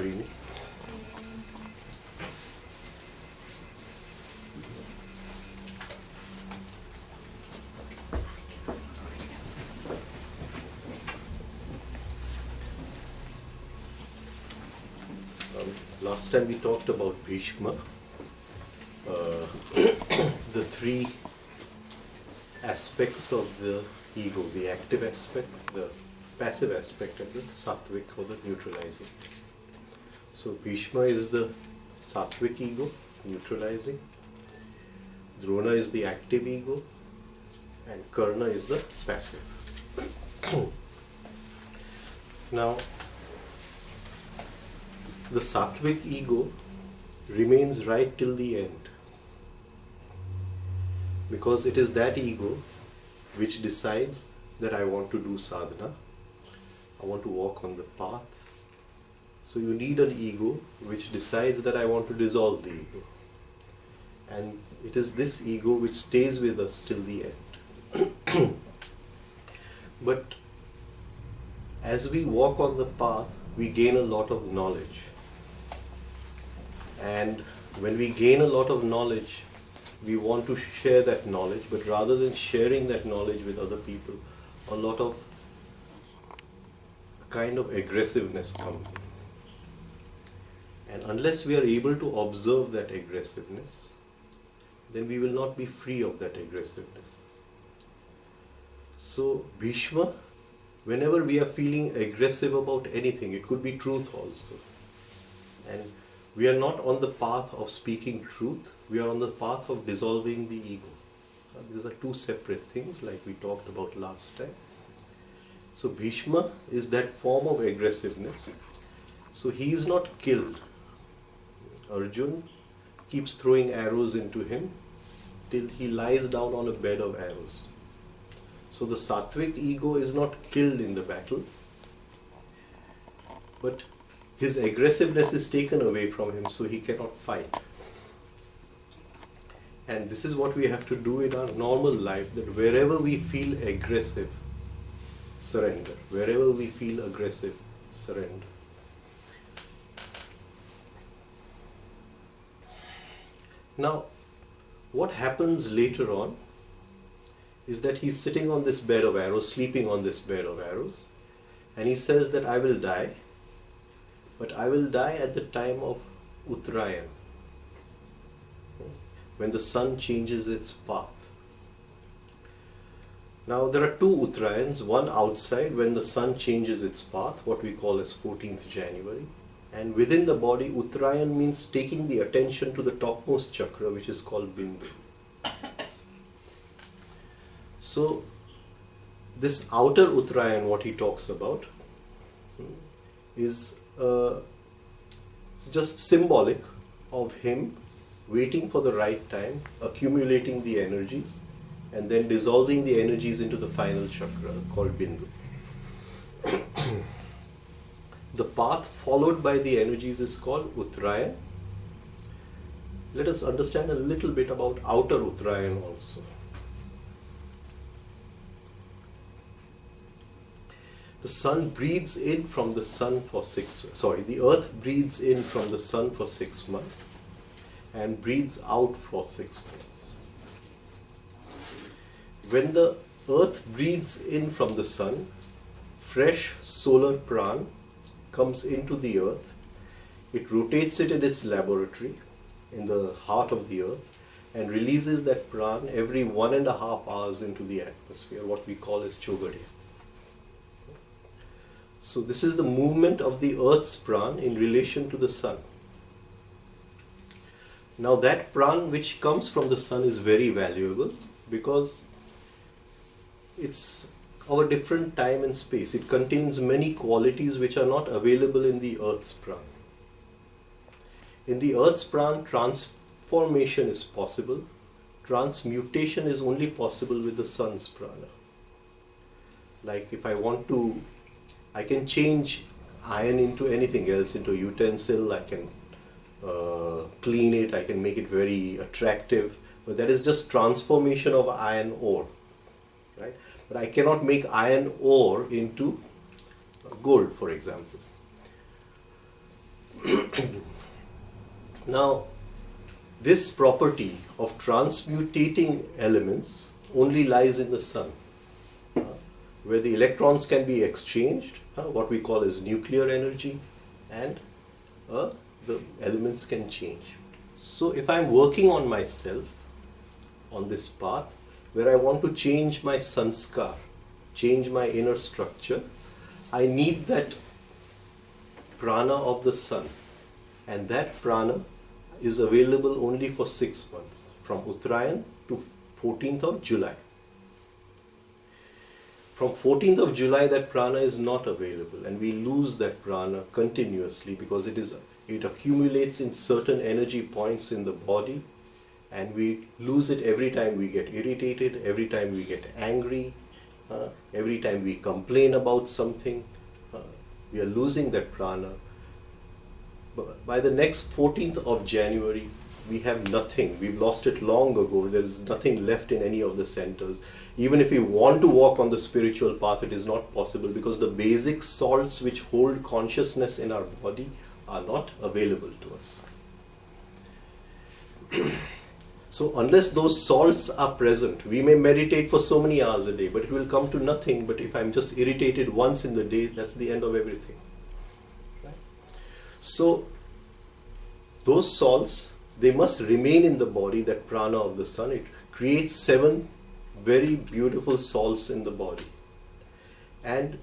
Brini. Last time we talked about Bhishma, the three aspects of the ego, the active aspect, the passive aspect, and the Satvik or the neutralizing. So Bhishma is the Satvik ego, neutralizing. Drona is the active ego, and Karna is the passive. Now, the Satvik ego remains right till the end, because it is that ego which decides that I want to do sadhana, I want to walk on the path. So you need an ego which decides that I want to dissolve the ego. And it is this ego which stays with us till the end. But as we walk on the path, we gain a lot of knowledge. And when we gain a lot of knowledge, we want to share that knowledge, but rather than sharing that knowledge with other people, a lot of kind of aggressiveness comes in. And unless we are able to observe that aggressiveness, then we will not be free of that aggressiveness. So Bhishma, whenever we are feeling aggressive about anything, it could be truth also. And we are not on the path of speaking truth, we are on the path of dissolving the ego. These are two separate things, like we talked about last time. So Bhishma is that form of aggressiveness. So he is not killed. Arjun keeps throwing arrows into him till he lies down on a bed of arrows. So the Satvik ego is not killed in the battle, but his aggressiveness is taken away from him, so he cannot fight. And this is what we have to do in our normal life, that wherever we feel aggressive, surrender. Wherever we feel aggressive, surrender. Now, what happens later on is that he's sitting on this bed of arrows, sleeping on this bed of arrows, and he says that I will die, but I will die at the time of Uttarayan, when the sun changes its path. Now there are two Uttarayans, one outside when the sun changes its path, what we call as 14th January, and within the body, Uttarayan means taking the attention to the topmost chakra, which is called Bindu. So this outer Uttarayan, what he talks about, is just symbolic of him waiting for the right time, accumulating the energies, and then dissolving the energies into the final chakra called Bindu. The path followed by the energies is called Uttarayan. Let us understand a little bit about outer Uttarayan also. The sun breathes in from the sun for the earth breathes in from the sun for 6 months and breathes out for 6 months. When the earth breathes in from the sun, fresh solar pran comes into the earth. It rotates it in its laboratory in the heart of the earth and releases that pran every 1.5 hours into the atmosphere, what we call as Chogadya. So this is the movement of the earth's pran in relation to the sun. Now that pran which comes from the sun is very valuable because it's of a different time and space. It contains many qualities which are not available in the earth's pran. In the earth's pran, transformation is possible. Transmutation is only possible with the sun's prana. Like if I want to, I can change iron into anything else, into a utensil, I can clean it, I can make it very attractive, but that is just transformation of iron ore, right? But I cannot make iron ore into gold, for example. Now, this property of transmutating elements only lies in the sun, where the electrons can be exchanged, what we call as nuclear energy, and the elements can change. So if I'm working on myself on this path, where I want to change my sanskar, change my inner structure, I need that prana of the sun, and that prana is available only for 6 months, from Uttarayan to 14th of July. From 14th of July, that prana is not available, and we lose that prana continuously because it accumulates in certain energy points in the body, and we lose it every time we get irritated, every time we get angry, every time we complain about something. We are losing that prana. But by the next 14th of January, we have nothing. We've lost it long ago. There is nothing left in any of the centers. Even if we want to walk on the spiritual path, it is not possible because the basic salts which hold consciousness in our body are not available to us. So unless those salts are present, we may meditate for so many hours a day, but it will come to nothing. But if I'm just irritated once in the day, that's the end of everything. Right? So those salts, they must remain in the body, that prana of the sun. It creates 7 very beautiful salts in the body. And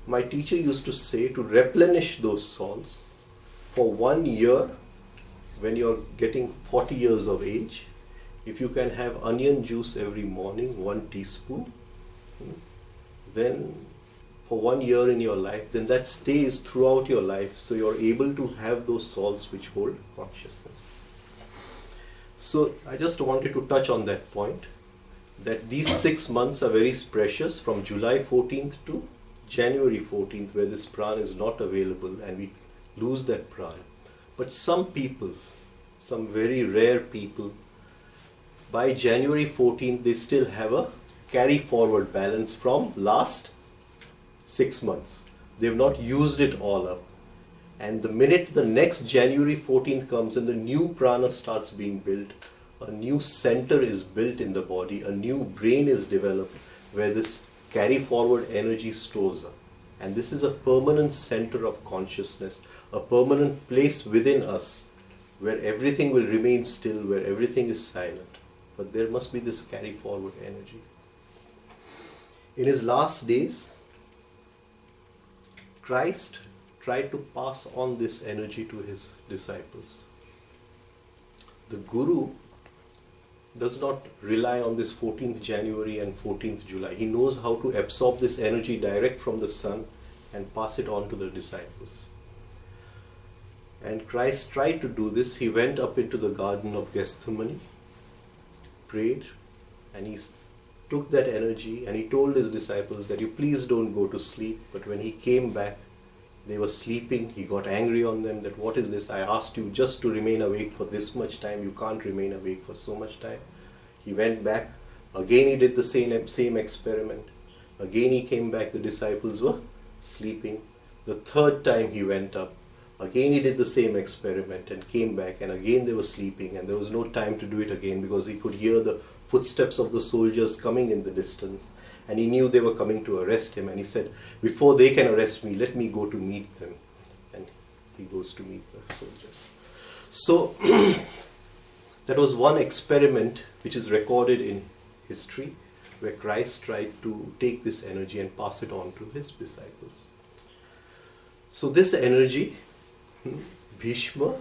my teacher used to say to replenish those salts for 1 year, when you're getting 40 years of age, if you can have onion juice every morning, 1 teaspoon, then for 1 year in your life, then that stays throughout your life, so you're able to have those salts which hold consciousness. So I just wanted to touch on that point, that these 6 months are very precious, from July 14th to January 14th, where this prana is not available and we lose that prana. But some people, some very rare people, by January 14th, they still have a carry forward balance from last 6 months. They have not used it all up. And the minute the next January 14th comes and the new prana starts being built, a new center is built in the body, a new brain is developed where this carry forward energy stores up. And this is a permanent center of consciousness, a permanent place within us where everything will remain still, where everything is silent. But there must be this carry forward energy. In his last days, Christ tried to pass on this energy to his disciples. The Guru does not rely on this 14th January and 14th July. He knows how to absorb this energy direct from the sun and pass it on to the disciples. And Christ tried to do this. He went up into the Garden of Gethsemane, prayed, and he took that energy and he told his disciples that you please don't go to sleep. But when he came back, they were sleeping. He got angry on them that what is this? I asked you just to remain awake for this much time. You can't remain awake for so much time. He went back. Again he did the same experiment. Again he came back. The disciples were sleeping. The third time he went up. Again he did the same experiment and came back, and again they were sleeping, and there was no time to do it again because he could hear the footsteps of the soldiers coming in the distance, and he knew they were coming to arrest him, and he said, before they can arrest me, let me go to meet them. And he goes to meet the soldiers. So that was one experiment which is recorded in history, where Christ tried to take this energy and pass it on to his disciples. So this energy, Bhishma,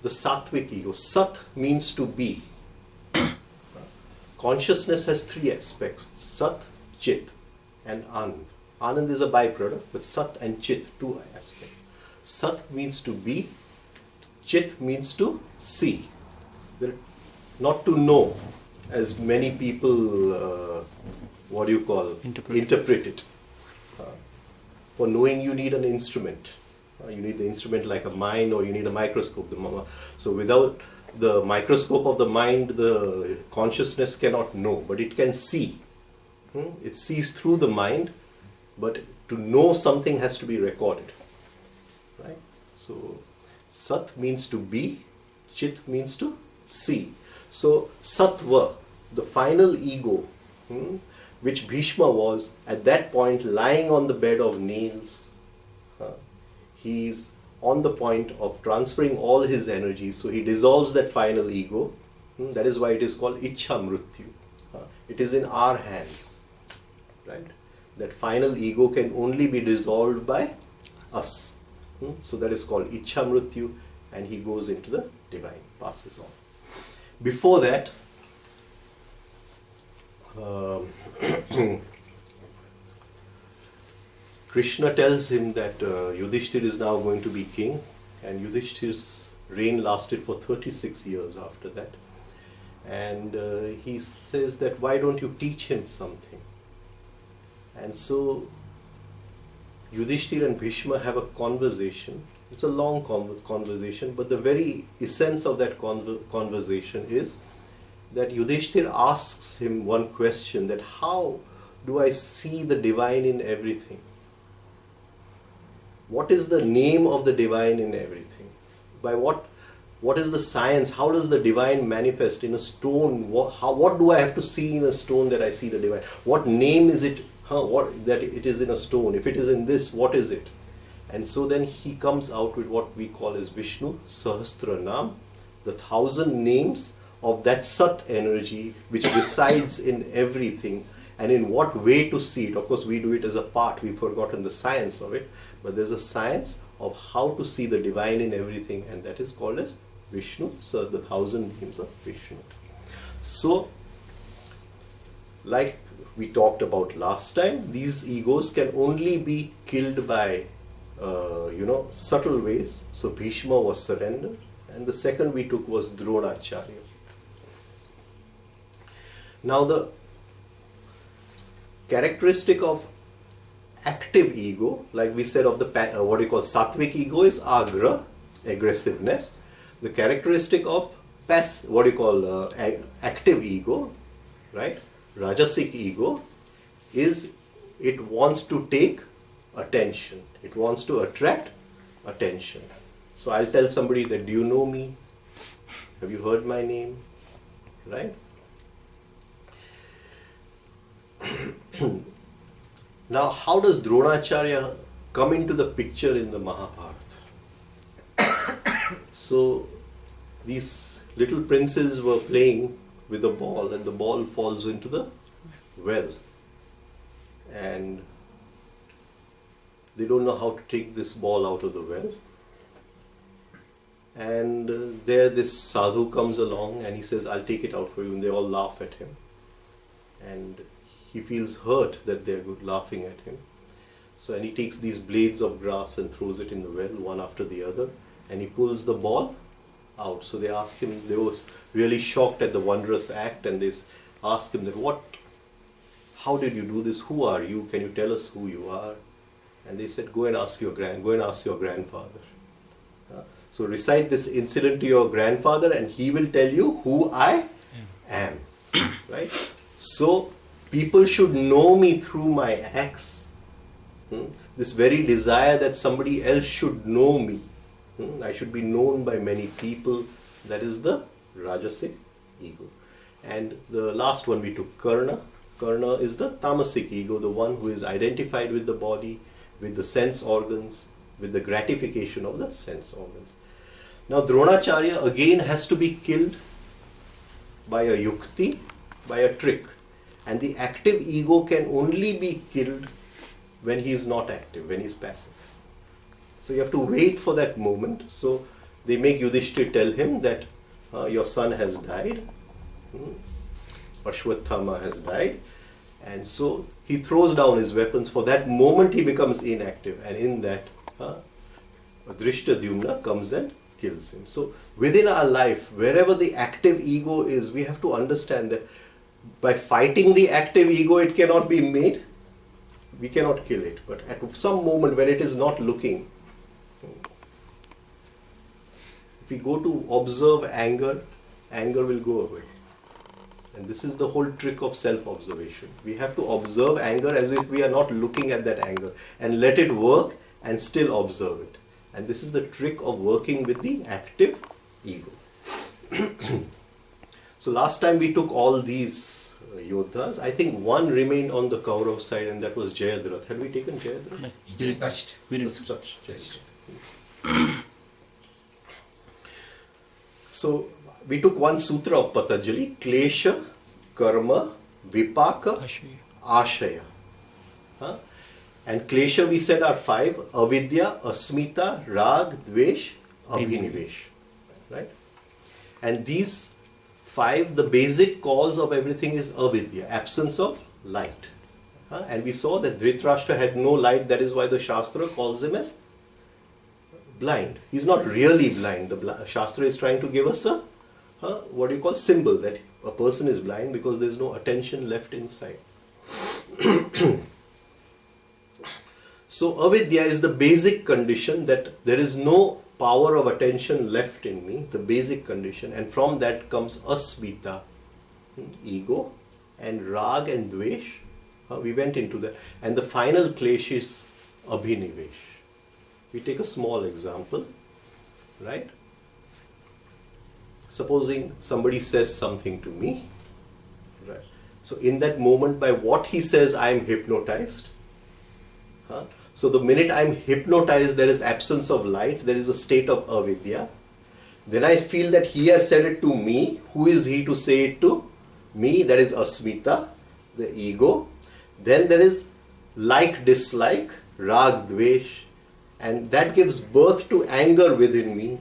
the Satvik ego. Sat means to be. Consciousness has 3 aspects: Sat, Chit, and Anand. Anand is a byproduct, but Sat and Chit, 2 aspects. Sat means to be, Chit means to see. Not to know, as many people, interpret it. For knowing you need an instrument. You need the instrument like a mind, or you need a microscope. So without the microscope of the mind, the consciousness cannot know, but it can see. It sees through the mind, but to know something has to be recorded. Right? So Sat means to be, Chit means to see. So Sattva, the final ego, which Bhishma was at that point lying on the bed of nails, he's on the point of transferring all his energy, so he dissolves that final ego. That is why it is called Ichha Mrityu. It is in our hands, right? That final ego can only be dissolved by us. So that is called Ichha Mrityu, and he goes into the divine, passes on. Before that, Krishna tells him that Yudhishthir is now going to be king, and Yudhishthir's reign lasted for 36 years after that. And he says that, why don't you teach him something? And so Yudhishthir and Bhishma have a conversation. It's a long conversation, but the very essence of that conversation is that Yudhishthir asks him one question, that how do I see the divine in everything? What is the name of the divine in everything? By what is the science? How does the divine manifest in a stone? What do I have to see in a stone that I see the divine? What name is it that it is in a stone? If it is in this, what is it? And so then he comes out with what we call as Vishnu Sahasranam, the 1,000 names of that Sat energy which resides in everything, and in what way to see it. Of course, we do it as a part, we've forgotten the science of it, but there's a science of how to see the divine in everything, and that is called as Vishnu, so the 1,000 names of Vishnu. So, like we talked about last time, these egos can only be killed by subtle ways. So Bhishma was surrendered, and the second we took was Dronacharya. Now the characteristic of active ego, like we said of the what we call Satvik ego, is agra, aggressiveness. The characteristic of active ego, right, Rajasic ego, is it wants to take attention. It wants to attract attention. So I'll tell somebody that, do you know me? Have you heard my name? Right? Now, how does Dronacharya come into the picture in the Mahabharata? So, these little princes were playing with a ball, and the ball falls into the well. And they don't know how to take this ball out of the well. And there this sadhu comes along and he says, I'll take it out for you. And they all laugh at him. And he feels hurt that they're laughing at him. So, and he takes these blades of grass and throws it in the well, one after the other. And he pulls the ball out. So they ask him, they were really shocked at the wondrous act. And they ask him that, how did you do this? Who are you? Can you tell us who you are? And they said, go and ask your grandfather. So recite this incident to your grandfather and he will tell you who I am. Right? So people should know me through my acts. This very desire that somebody else should know me. I should be known by many people. That is the Rajasic ego. And the last one we took, Karna. Karna is the Tamasic ego, the one who is identified with the body, with the sense organs, with the gratification of the sense organs. Now Dronacharya again has to be killed by a yukti, by a trick. And the active ego can only be killed when he is not active, when he is passive. So you have to wait for that moment. So they make Yudhishthir tell him that your son has died. Ashwatthama has died. And so he throws down his weapons. For that moment he becomes inactive. And in that, Drishtadyumna comes and kills him. So within our life, wherever the active ego is, we have to understand that by fighting the active ego, it cannot be made. We cannot kill it. But at some moment when it is not looking, if we go to observe anger, anger will go away. And this is the whole trick of self-observation. We have to observe anger as if we are not looking at that anger and let it work and still observe it. And this is the trick of working with the active ego. So last time we took all these Yodhas. I think one remained on the Kaurav side, and that was Jayadratha. Had we taken Jayadratha? No, Just touched. we didn't. Just touched So we took one Sutra of Patanjali, Klesha, Karma, Vipaka, Ashaya. Huh? And Klesha we said are 5: Avidya, Asmita, Rag, Dvesh, Abhinivesh. Right? And these 5, the basic cause of everything is avidya, absence of light. And we saw that Dhritarashtra had no light, that is why the Shastra calls him as blind. He's not really blind. The Shastra is trying to give us a what do you call symbol that a person is blind because there's no attention left inside. So avidya is the basic condition that there is no power of attention left in me, the basic condition, and from that comes asmita, ego, and rag and dvesh. We went into that. And the final klesh is abhinivesh. We take a small example, right? Supposing somebody says something to me, right? So in that moment, by what he says, I am hypnotized. So the minute I am hypnotized, there is absence of light, there is a state of avidya. Then I feel that he has said it to me. Who is he to say it to? Me, that is asmita, the ego. Then there is like-dislike, rag, dvesh, and that gives birth to anger within me.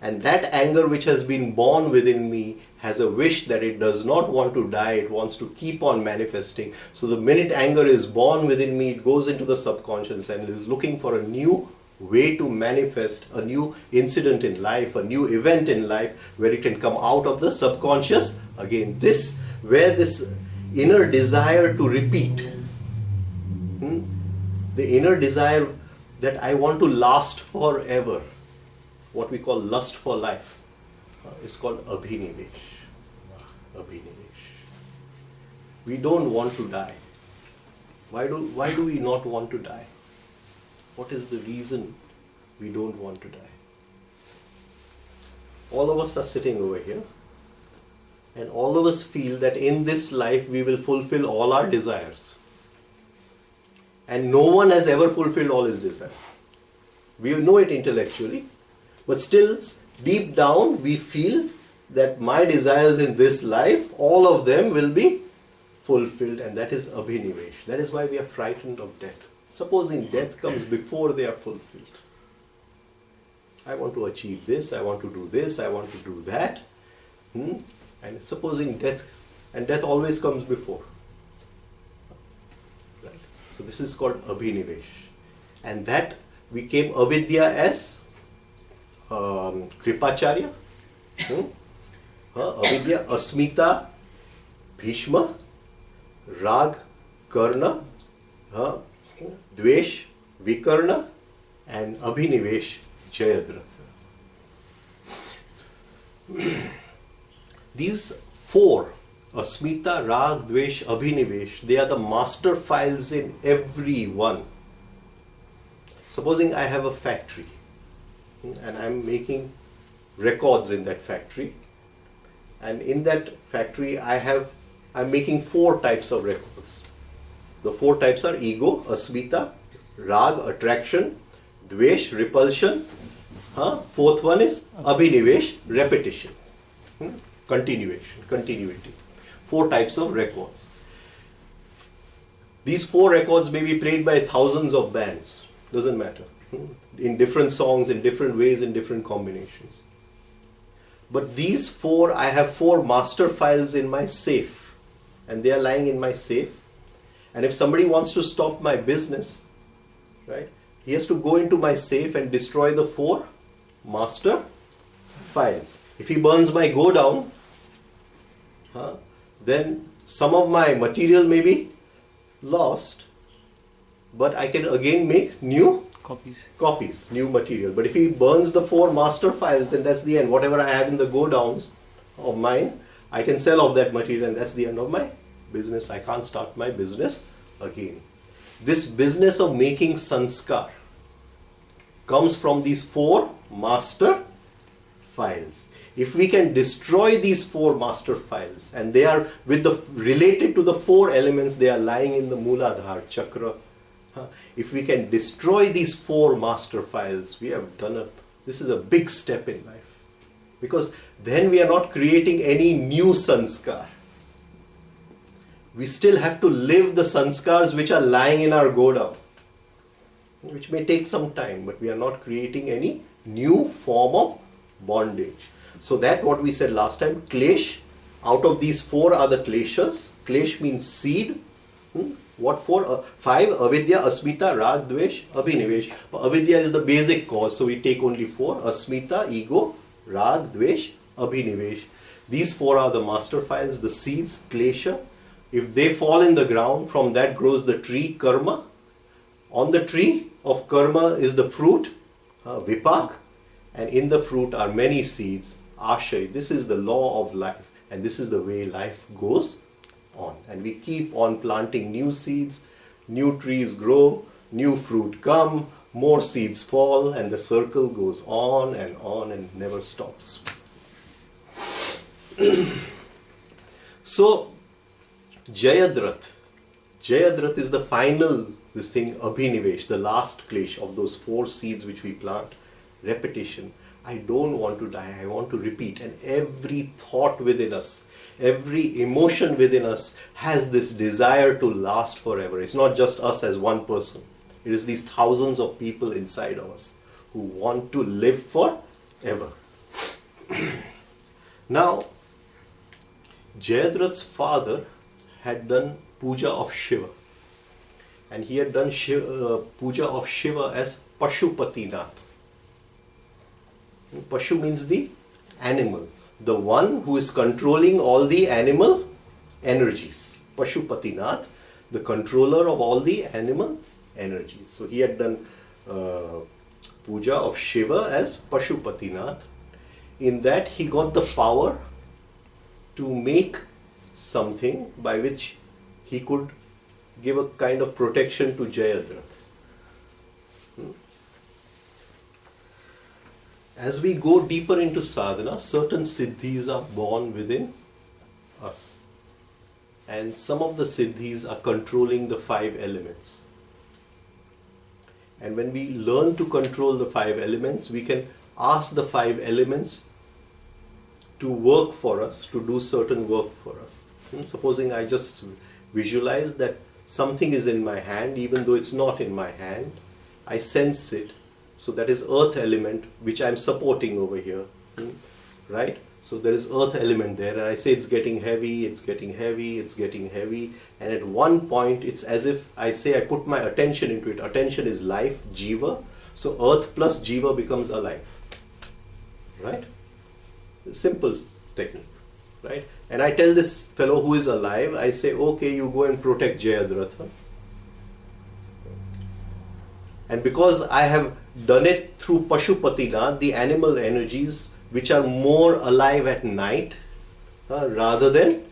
And that anger which has been born within me has a wish that it does not want to die, it wants to keep on manifesting. So the minute anger is born within me, it goes into the subconscious and is looking for a new way to manifest, a new incident in life, a new event in life where it can come out of the subconscious. Again, this, where this inner desire to repeat, the inner desire that I want to last forever, what we call lust for life, is called abhinivesh. Abhinivesh. We don't want to die. Why do we not want to die? What is the reason we don't want to die? All of us are sitting over here, and all of us feel that in this life we will fulfill all our desires. And no one has ever fulfilled all his desires. We know it intellectually, but still deep down we feel that my desires in this life, all of them will be fulfilled, and that is abhinivesh. That is why we are frightened of death. Supposing death comes before they are fulfilled. I want to achieve this, I want to do this, I want to do that. And supposing death, and death always comes before. Right? So this is called abhinivesh. And that became avidya as Kripacharya, avidya, asmita, Bhishma, rag, Karna, dvesh, Vikarna, and abhinivesh, Jayadratha. These 4, asmita, rag, dvesh, abhinivesh, they are the master files in every one. Supposing I have a factory and I am making records in that factory, and in that factory I'm making 4 types of records. The 4 types are ego, asmita, rag, attraction, dvesh, repulsion. 4th one is abhinivesh, repetition, continuation, continuity. 4 types of records. These 4 records may be played by thousands of bands, doesn't matter, in different songs, in different ways, in different combinations. But these 4, I have 4 master files in my safe, and they are lying in my safe. And if somebody wants to stop my business, right, he has to go into my safe and destroy the 4 master files. If he burns my go down, then some of my material may be lost, but I can again make new copies, new material. But if he burns the 4 master files, then that's the end. Whatever I have in the go downs of mine, I can sell off that material, and that's the end of my business. I can't start my business again. This business of making sanskar comes from these 4 master files. If we can destroy these 4 master files, and they are related to the 4 elements, they are lying in the Mooladhara chakra. If we can destroy these 4 master files, we have done this is a big step in life. Because then we are not creating any new sanskar. We still have to live the sanskars which are lying in our godown, which may take some time, but we are not creating any new form of bondage. So that what we said last time, klesh, out of these 4 are the kleshas. Klesh means seed. What 4? 5, avidya, asmita, rag, dvesh, abhinivesh. Avidya is the basic cause, so we take only 4. Asmita, ego, rag, dvesh, abhinivesh. These 4 are the master files, the seeds, klesha. If they fall in the ground, from that grows the tree, karma. On the tree of karma is the fruit, vipak. And in the fruit are many seeds, ashay. This is the law of life. And this is the way life goes on. And we keep on planting new seeds, new trees grow, new fruit come, more seeds fall, and the circle goes on and never stops. So, Jayadratha is the final, abhinivesh, the last klesh of those 4 seeds which we plant. Repetition. I don't want to die, I want to repeat. And every thought within us, every emotion within us has this desire to last forever. It's not just us as one person. It is these thousands of people inside of us who want to live forever. Now, Jayadratha's father had done puja of Shiva. And he had done puja of Shiva as Pashupatinath. Pashu means the animal, the one who is controlling all the animal energies. Pashupatinath, the controller of all the animal energies. So he had done puja of Shiva as Pashupatinath. In that he got the power to make something by which he could give a kind of protection to Jayadratha. As we go deeper into sadhana, certain siddhis are born within us. And some of the siddhis are controlling the 5 elements. And when we learn to control the 5 elements, we can ask the 5 elements to work for us, to do certain work for us. Supposing I just visualize that something is in my hand, even though it's not in my hand, I sense it. So that is earth element which I am supporting over here, right? So there is earth element there, and I say it's getting heavy, it's getting heavy, it's getting heavy, and at one point it's as if I say I put my attention into it. Attention is life, jiva. So earth plus jiva becomes alive, right? Simple technique, right? And I tell this fellow who is alive, I say, okay, you go and protect Jayadratha. And because I have done it through Pashupatinath, the animal energies which are more alive at night rather than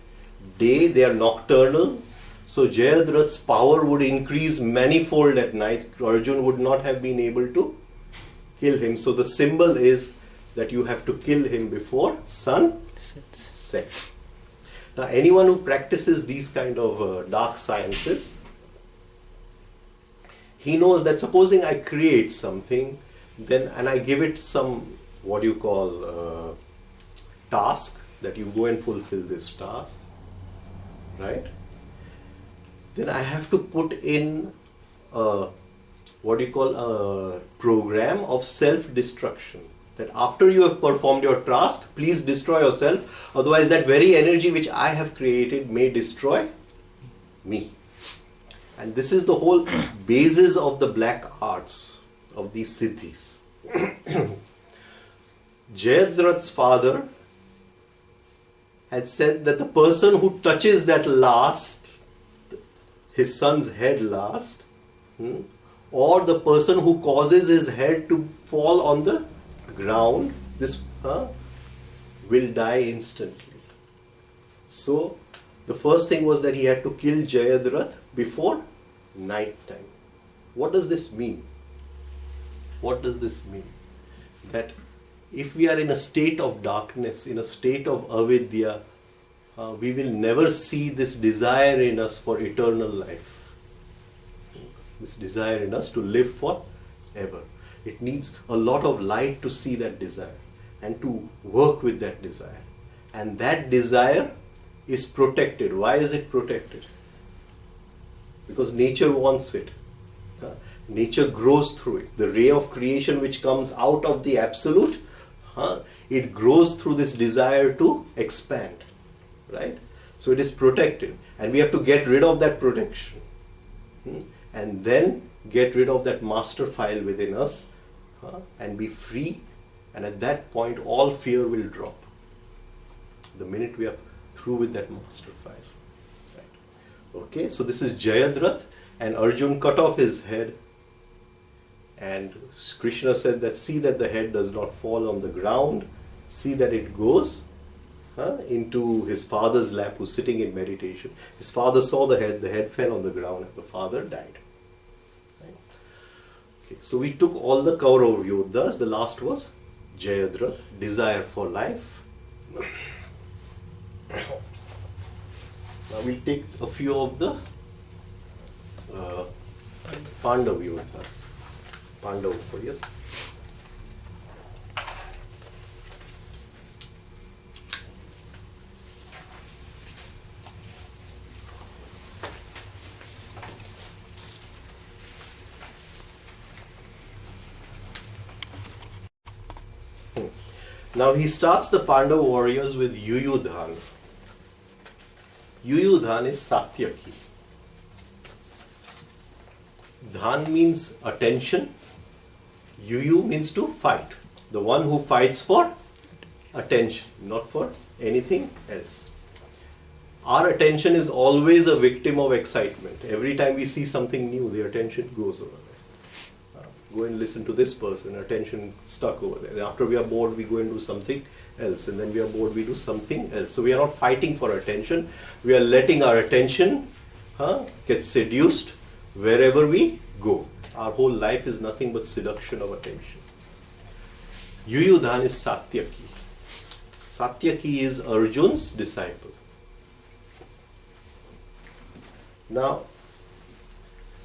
day, they are nocturnal. So Jayadratha's power would increase manifold at night. Arjun would not have been able to kill him. So the symbol is that you have to kill him before sun set. Now anyone who practices these kind of dark sciences, he knows that supposing I create something, then and I give it some task, that you go and fulfill this task, right? Then I have to put in a program of self-destruction. That after you have performed your task, please destroy yourself. Otherwise, that very energy which I have created may destroy me. And this is the whole basis of the black arts, of these siddhis. Jayadratha's father had said that the person who touches that last, his son's head last, or the person who causes his head to fall on the ground, this will die instantly. So the first thing was that he had to kill Jayadratha before night time. What does this mean? What does this mean? That if we are in a state of darkness, in a state of avidya, we will never see this desire in us for eternal life. This desire in us to live forever. It needs a lot of light to see that desire and to work with that desire. And that desire is protected. Why is it protected? Because nature wants it. Nature grows through it. The ray of creation which comes out of the absolute, it grows through this desire to expand. Right? So it is protected. And we have to get rid of that protection. And then get rid of that master file within us and be free. And at that point, all fear will drop. The minute we are through with that master file. Right. Okay, so this is Jayadratha, and Arjun cut off his head. And Krishna said that, see that the head does not fall on the ground, see that it goes into his father's lap who's sitting in meditation. His father saw the head fell on the ground, and the father died. Right? Okay, so we took all the Kaurav Yodhas. The last was Jayadratha, desire for life. Now we'll take a few of the Pandava Yodhas. Pandava Warriors. Now he starts the Pandava warriors with Yuyudhan. Yuyudhan is Satyaki. Dhan means attention. Yuyu means to fight. The one who fights for attention, not for anything else. Our attention is always a victim of excitement. Every time we see something new, the attention goes over there. Go and listen to this person, attention stuck over there. And after we are bored, we go and do something else. And then we are bored, we do something else. So we are not fighting for attention. We are letting our attention get seduced wherever we go. Our whole life is nothing but seduction of attention. Yuyudhan is Satyaki. Satyaki is Arjun's disciple. Now,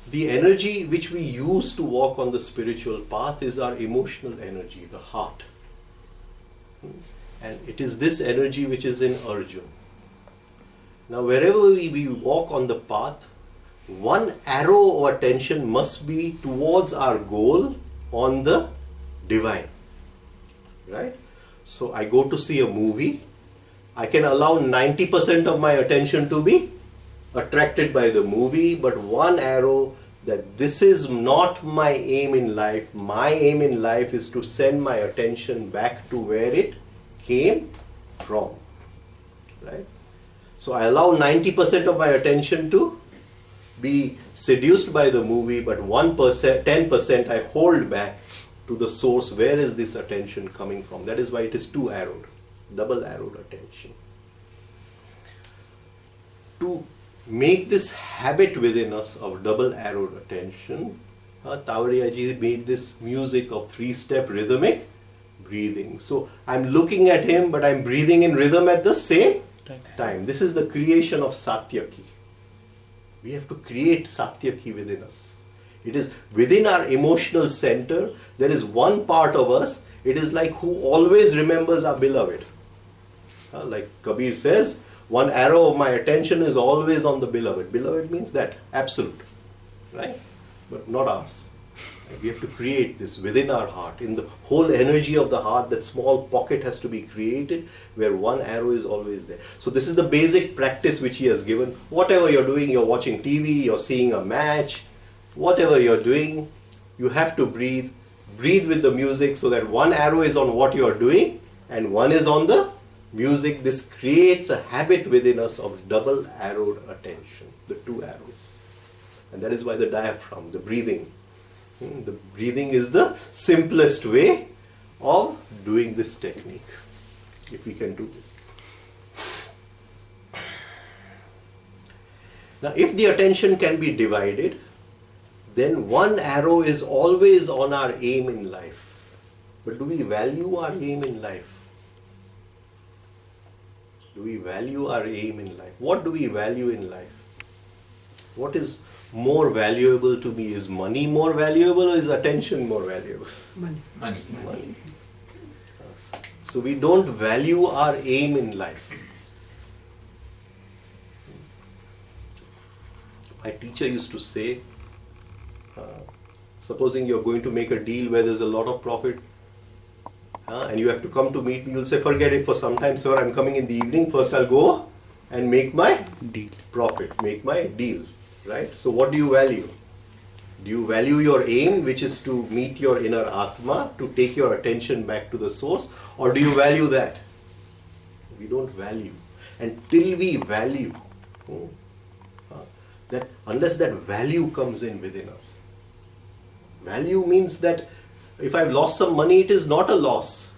the energy which we use to walk on the spiritual path is our emotional energy, the heart. And it is this energy which is in Arjun. Now, wherever we walk on the path, one arrow of attention must be towards our goal on the divine. Right? So I go to see a movie. I can allow 90% of my attention to be attracted by the movie, but one arrow that this is not my aim in life. My aim in life is to send my attention back to where it came from. Right? So I allow 90% of my attention to be seduced by the movie, but 10% I hold back to the source. Where is this attention coming from? That is why it is two-arrowed, double-arrowed attention. To make this habit within us of double-arrowed attention, Tawariyaji made this music of three-step rhythmic breathing. So I'm looking at him, but I'm breathing in rhythm at the same time. This is the creation of Satyaki. We have to create Satyaki within us. It is within our emotional center. There is one part of us. It is like who always remembers our beloved. Like Kabir says, one arrow of my attention is always on the beloved. Beloved means that, absolute. Right? But not ours. We have to create this within our heart. In the whole energy of the heart, that small pocket has to be created where one arrow is always there. So this is the basic practice which he has given. Whatever you're doing, you're watching TV, you're seeing a match, whatever you're doing, you have to breathe. Breathe with the music so that one arrow is on what you're doing and one is on the music. This creates a habit within us of double-arrowed attention, the two arrows. And that is why the diaphragm, the breathing. The breathing is the simplest way of doing this technique, if we can do this. Now, if the attention can be divided, then one arrow is always on our aim in life. But do we value our aim in life? Do we value our aim in life? What do we value in life? What is more valuable to me? Is money more valuable or is attention more valuable? Money. So we don't value our aim in life. My teacher used to say, supposing you're going to make a deal where there's a lot of profit, and you have to come to meet me, you'll say, forget it for some time, sir, I'm coming in the evening, first I'll go and make my deal. Profit, make my deal, right? So what do you value? Do you value your aim, which is to meet your inner Atma, to take your attention back to the source, or do you value that? We don't value. And till we value, that unless that value comes in within us. Value means that if I've lost some money, it is not a loss.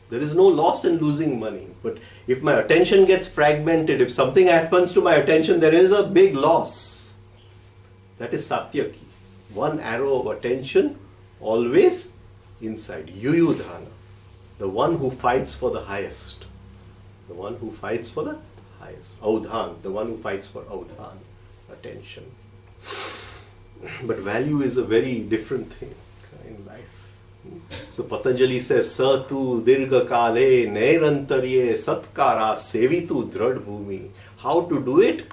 There is no loss in losing money. But if my attention gets fragmented, if something happens to my attention, there is a big loss. That is Satyaki. One arrow of attention always inside. Yuyudhana. The one who fights for the highest. The one who fights for the highest. Audhan. The one who fights for Audhan. Attention. But value is a very different thing in life. So Patanjali says, Satu dirga kale nairantarye satkara sevitu drad bhumi. How to do it?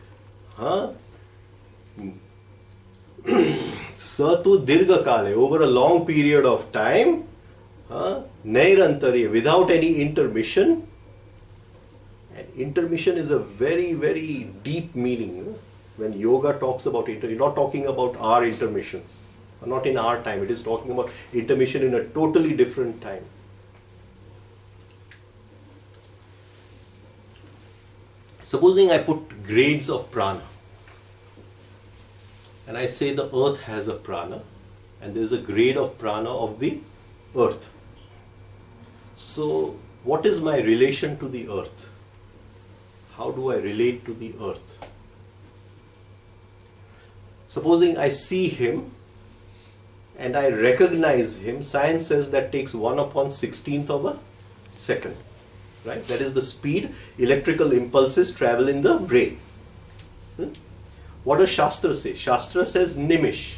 Satu dirga kale, over a long period of time, nairantarye, without any intermission. And intermission is a very, very deep meaning. When yoga talks about you're not talking about our intermissions, not in our time. It is talking about intermission in a totally different time. Supposing I put grades of prana, and I say the earth has a prana, and there is a grade of prana of the earth. So, what is my relation to the earth? How do I relate to the earth? Supposing I see him and I recognize him, science says that takes 1/16th of a second. Right? That is the speed electrical impulses travel in the brain. What does Shastra say? Shastra says nimish.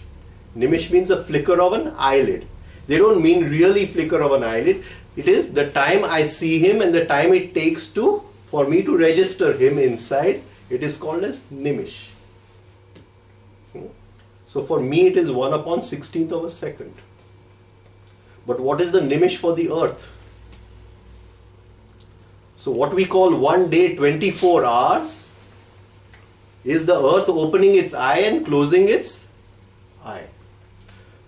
Nimish means a flicker of an eyelid. They don't mean really flicker of an eyelid. It is the time I see him and the time it takes for me to register him inside. It is called as nimish. So for me it is 1/16th of a second. But what is the nimish for the earth? So what we call one day 24 hours is the earth opening its eye and closing its eye.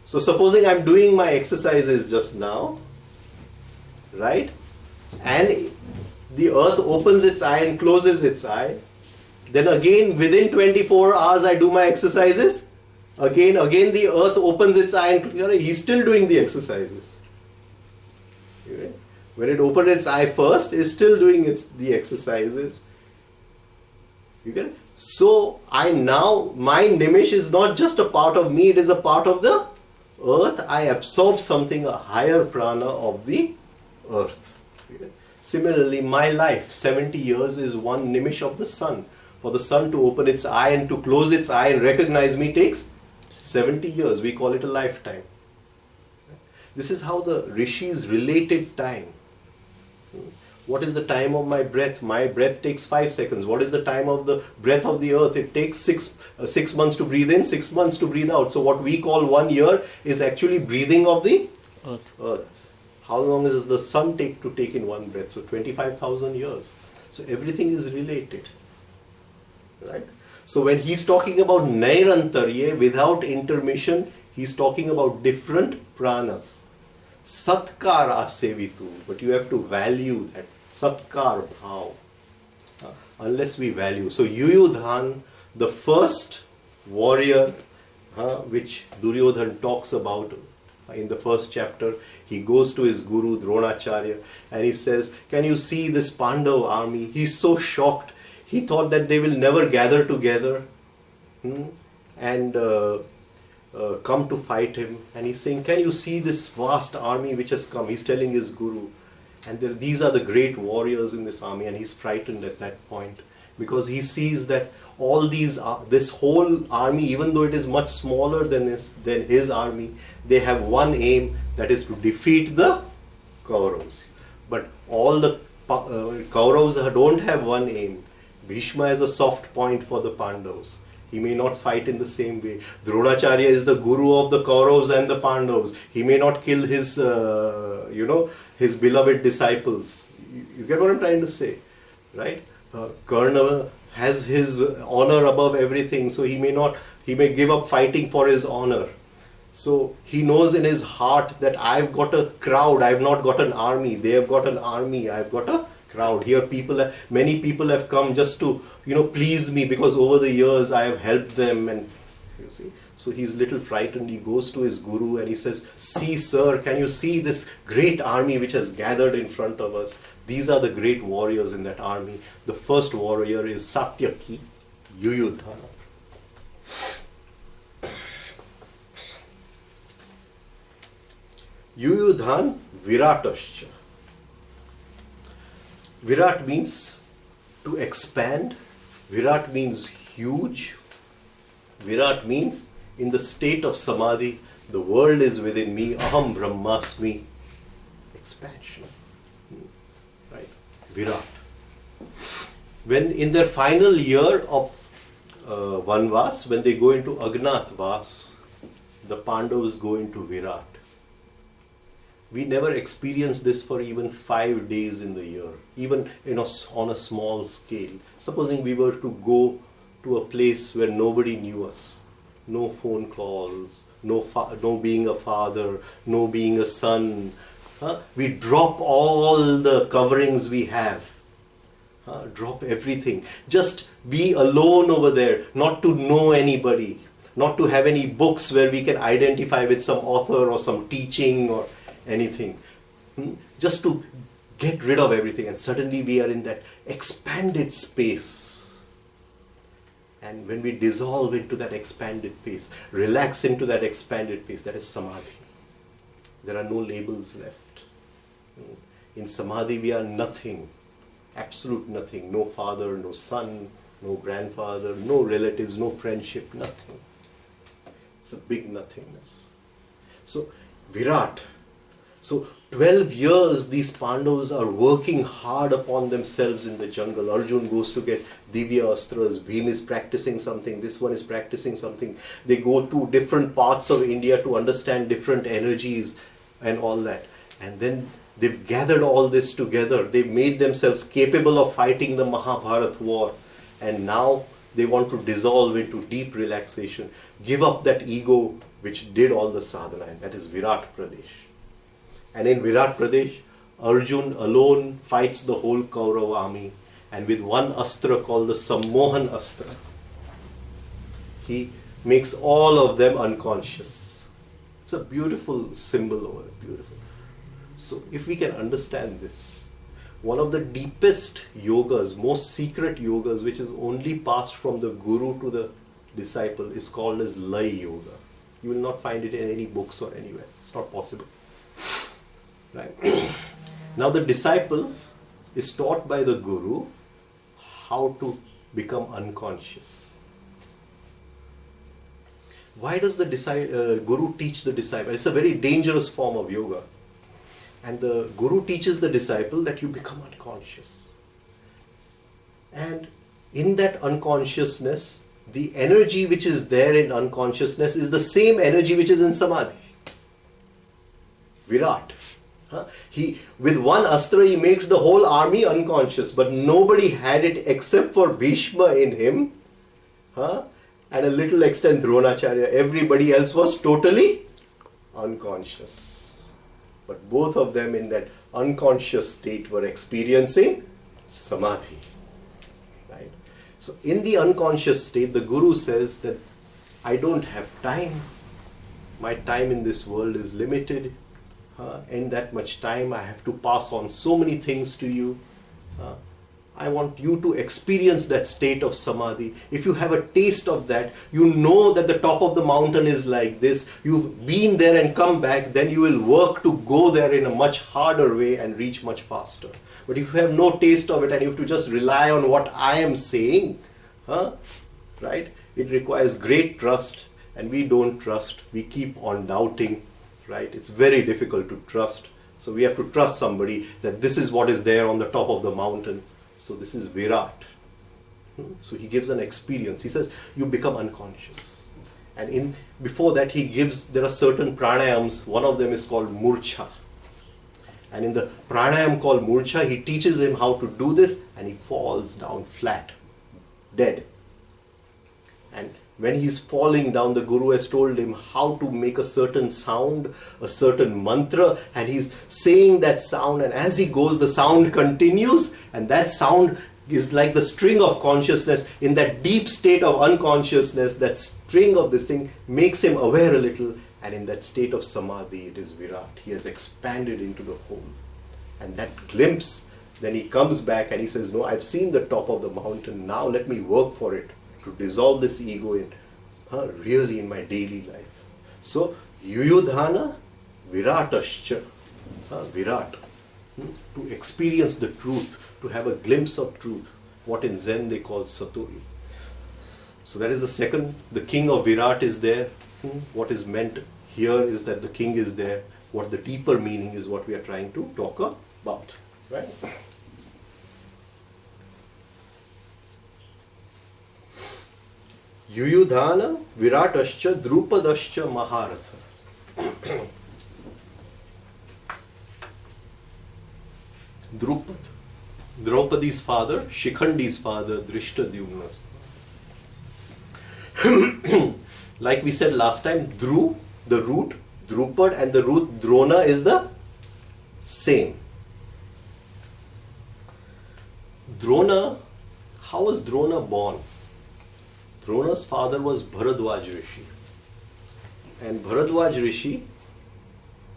So supposing I'm doing my exercises just now, right? And the earth opens its eye and closes its eye. Then again within 24 hours I do my exercises. Again the earth opens its eye and he's still doing the exercises. Okay? When it opened its eye first, it's still doing the exercises. You get it? So my nimish is not just a part of me, it is a part of the earth. I absorb something, a higher prana of the earth. Okay? Similarly, my life, 70 years is one nimish of the sun. For the sun to open its eye and to close its eye and recognize me takes 70 years. We call it a lifetime. This is how the rishis related time. What is the time of my breath? My breath takes 5 seconds. What is the time of the breath of the earth? It takes 6 months to breathe in, 6 months to breathe out. So what we call 1 year is actually breathing of the earth. How long does the sun take to take in one breath? So 25,000 years. So everything is related. Right? So when he's talking about Nairantarye, without intermission, he's talking about different pranas. Satkara sevitu, but you have to value that. Satkar bhav. Unless we value. So Yuyudhan, the first warrior, which Duryodhan talks about in the first chapter, he goes to his guru Dronacharya and he says, can you see this Pandava army? He's so shocked. He thought that they will never gather together. and come to fight him. And he's saying, can you see this vast army which has come? He's telling his guru. And these are the great warriors in this army. And he's frightened at that point, because he sees that all this whole army, even though it is much smaller than his army, they have one aim, that is to defeat the Kauravas. But all the Kauravas don't have one aim. Bhishma is a soft point for the Pandavas. He may not fight in the same way. Dronacharya is the guru of the Kauravas and the Pandavas. He may not kill his, his beloved disciples. You get what I'm trying to say, right? Karna has his honor above everything, so he may give up fighting for his honor. So he knows in his heart that I've got a crowd, I've not got an army. They have got an army, I've got a crowd. Here many people have come just to, please me, because over the years I have helped them. And you see, so he's little frightened. He goes to his guru and he says, see sir, can you see this great army which has gathered in front of us? These are the great warriors in that army. The first warrior is Satyaki, Yuyudhana. Yuyudhan Viratascha. Virat means to expand. Virat means huge. Virat means in the state of Samadhi, the world is within me, Aham Brahmasmi. Expansion. Right? Virat. When in their final year of Vanvas, when they go into Agnatavas, the Pandavas go into Virat. We never experienced this for even 5 days in the year, even on a small scale. Supposing we were to go to a place where nobody knew us, no phone calls, no being a father, no being a son. We drop all the coverings we have, drop everything. Just be alone over there, not to know anybody, not to have any books where we can identify with some author or some teaching or anything, just to get rid of everything. And suddenly we are in that expanded space. And when we dissolve into that expanded space, relax into that expanded space, that is Samadhi. There are no labels left. In Samadhi we are nothing, absolute nothing. No father, no son, no grandfather, no relatives, no friendship, nothing. It's a big nothingness. So Virat. So 12 years these Pandavas are working hard upon themselves in the jungle. Arjun goes to get Divya Astras, Bhim is practicing something, this one is practicing something. They go to different parts of India to understand different energies and all that. And then they've gathered all this together. They've made themselves capable of fighting the Mahabharata war. And now they want to dissolve into deep relaxation. Give up that ego which did all the sadhana, and that is Virat Pradesh. And in Virat Pradesh, Arjun alone fights the whole Kaurava army, and with one astra called the Sammohan Astra, he makes all of them unconscious. It's a beautiful symbol over it, beautiful. So if we can understand this, one of the deepest yogas, most secret yogas, which is only passed from the guru to the disciple, is called as Lay Yoga. You will not find it in any books or anywhere. It's not possible. Right? Now the disciple is taught by the guru how to become unconscious. Why does the guru teach the disciple? It's a very dangerous form of yoga. And the guru teaches the disciple that you become unconscious. And in that unconsciousness, the energy which is there in unconsciousness is the same energy which is in Samadhi. Virat. With one astra he makes the whole army unconscious, but nobody had it except for Bhishma in him, and a little extent Dronacharya. Everybody else was totally unconscious. But both of them in that unconscious state were experiencing Samadhi. Right? So in the unconscious state, the Guru says that I don't have time. My time in this world is limited. In that much time I have to pass on so many things to you. I want you to experience that state of Samadhi. If you have a taste of that, you know that the top of the mountain is like this, you've been there and come back, then you will work to go there in a much harder way and reach much faster. But if you have no taste of it and you have to just rely on what I am saying, right? It requires great trust, and we don't trust. We keep on doubting, right? It's very difficult to trust. So we have to trust somebody that this is what is there on the top of the mountain. So this is Virat. So he gives an experience. He says, you become unconscious. And before that there are certain pranayams. One of them is called Murcha. And in the pranayam called Murcha, he teaches him how to do this, and he falls down flat, dead. And when he's falling down, the Guru has told him how to make a certain sound, a certain mantra, and he's saying that sound, and as he goes, the sound continues, and that sound is like the string of consciousness. In that deep state of unconsciousness, that string of this thing makes him aware a little, and in that state of Samadhi, it is Virat. He has expanded into the whole. And that glimpse, then he comes back and he says, no, I've seen the top of the mountain, now let me work for it, to dissolve this ego really in my daily life. So, Yuyudhana Viratascha, Virat, to experience the truth, to have a glimpse of truth, what in Zen they call Satori. So that is the second, the king of Virat is there. What is meant here is that the king is there. What the deeper meaning is what we are trying to talk about, right? Yuyudhana Viratascha Drupadascha Mahabharata. Drupad, Draupadi's father, Shikhandi's father, Drishtadyumna's father. Like we said last time, Dhru, the root, Drupad, and the root Drona is the same. Drona, how was Drona born? Drona's father was Bharadwaj Rishi. And Bharadwaj Rishi,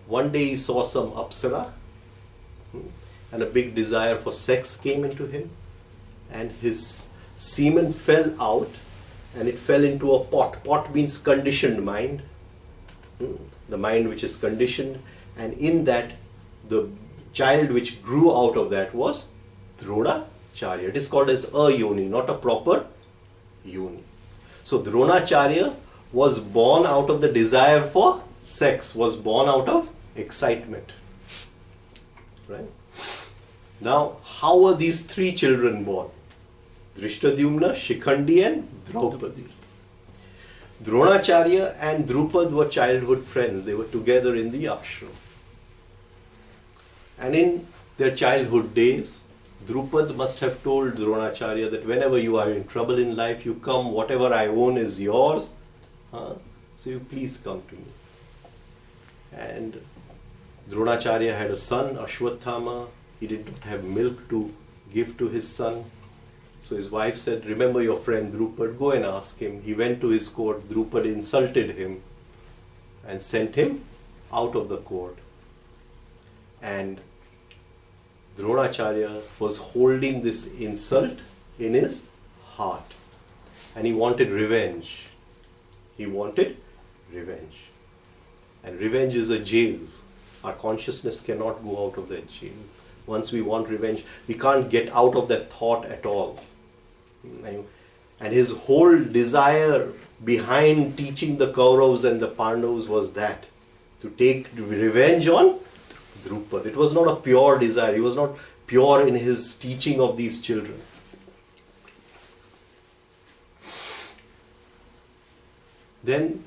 one day he saw some apsara, and a big desire for sex came into him, and his semen fell out, and it fell into a pot. Pot means conditioned mind, the mind which is conditioned, and in that the child which grew out of that was Dronacharya. It is called as a yoni, not a proper yoni. So Dronacharya was born out of the desire for sex, was born out of excitement. Right? Now, how were these three children born? Drishtadyumna, Shikhandi and Draupadi. Dronacharya and Drupad were childhood friends. They were together in the ashram. And in their childhood days, Drupad must have told Dronacharya that whenever you are in trouble in life, you come, whatever I own is yours, so you please come to me. And Dronacharya had a son, Ashwathama. He did not have milk to give to his son. So his wife said, remember your friend Drupad, go and ask him. He went to his court. Drupad insulted him and sent him out of the court. And Dronacharya was holding this insult in his heart. And he wanted revenge. He wanted revenge. And revenge is a jail. Our consciousness cannot go out of that jail. Once we want revenge, we can't get out of that thought at all. And his whole desire behind teaching the Kauravas and the Pandavas was that, to take revenge on Drupad. It was not a pure desire. He was not pure in his teaching of these children. Then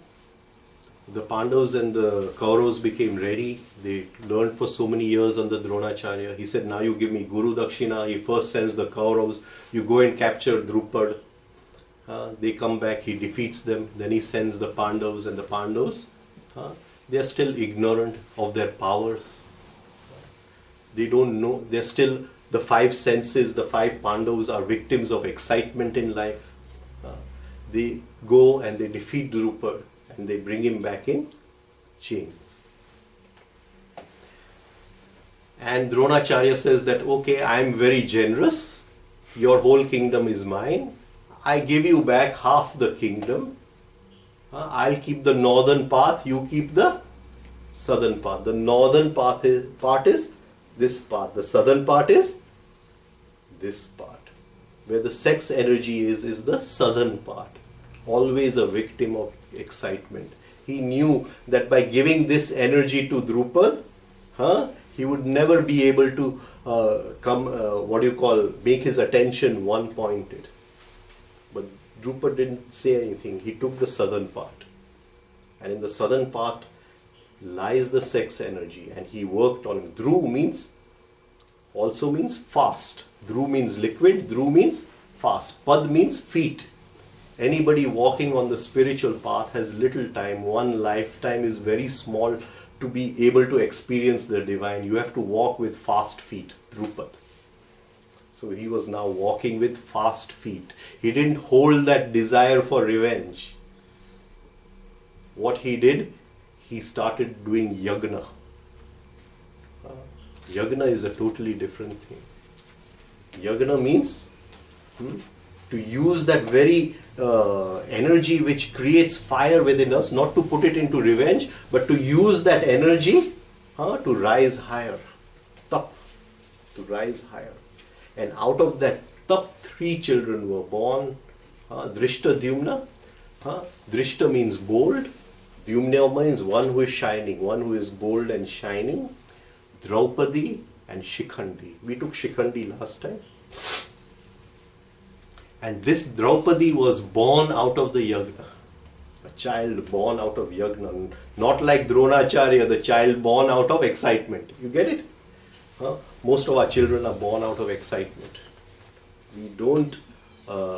the Pandavas and the Kauravas became ready. They learned for so many years under Dronacharya. He said, now you give me Guru Dakshina. He first sends the Kauravas. You go and capture Drupad. They come back. He defeats them. Then he sends the Pandavas, and the Pandavas, they are still ignorant of their powers. They don't know. They're still, the five senses, the five Pandavas are victims of excitement in life. They go and they defeat Drupad, and they bring him back in chains. And Dronacharya says that, okay, I am very generous. your whole kingdom is mine. I give you back half the kingdom. I'll keep the northern path, you keep the southern path. The northern part is this part. The southern part is this part. Where the sex energy is the southern part. Always a victim of excitement. He knew that by giving this energy to Drupad, he would never be able to make his attention one-pointed. But Drupad didn't say anything. He took the southern part. And in the southern part lies the sex energy. And he worked on it. Dhru also means fast. Dhru means liquid. Dhru means fast. Pad means feet. Anybody walking on the spiritual path has little time. One lifetime is very small to be able to experience the divine. You have to walk with fast feet. Drupad. So he was now walking with fast feet. He didn't hold that desire for revenge. What he did, he started doing yagna. Yagna is a totally different thing. Yagna means to use that very energy which creates fire within us, not to put it into revenge, but to use that energy to rise higher. Tap, to rise higher. And out of that tap, 3 children were born. Drishta, Dyumna. Drishta means bold. Dyumna means one who is shining, one who is bold and shining. Draupadi and Shikhandi. We took Shikhandi last time. And this Draupadi was born out of the yagna. A child born out of yagna. Not like Dronacharya, the child born out of excitement. You get it? Most of our children are born out of excitement. We don't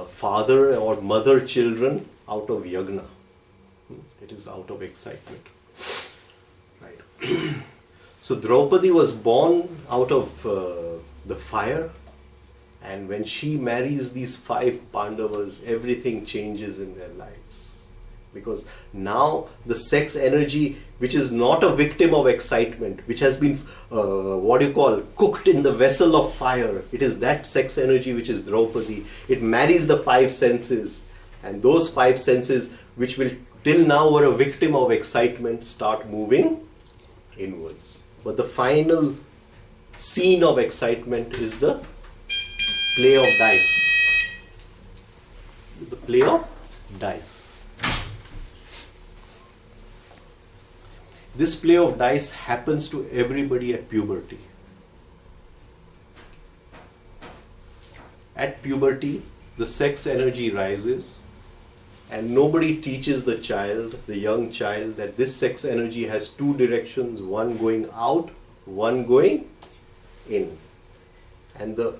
father or mother children out of yagna. It is out of excitement. Right. So Draupadi was born out of the fire. And when she marries these 5 Pandavas, everything changes in their lives. Because now the sex energy, which is not a victim of excitement, which has been, cooked in the vessel of fire. It is that sex energy which is Draupadi. It marries the 5 senses. And those 5 senses, which will till now were a victim of excitement, start moving inwards. But the final scene of excitement is the play of dice. The play of dice. This play of dice happens to everybody at puberty. At puberty, the sex energy rises, and nobody teaches the child, the young child, that this sex energy has 2 directions, one going out, one going in. And the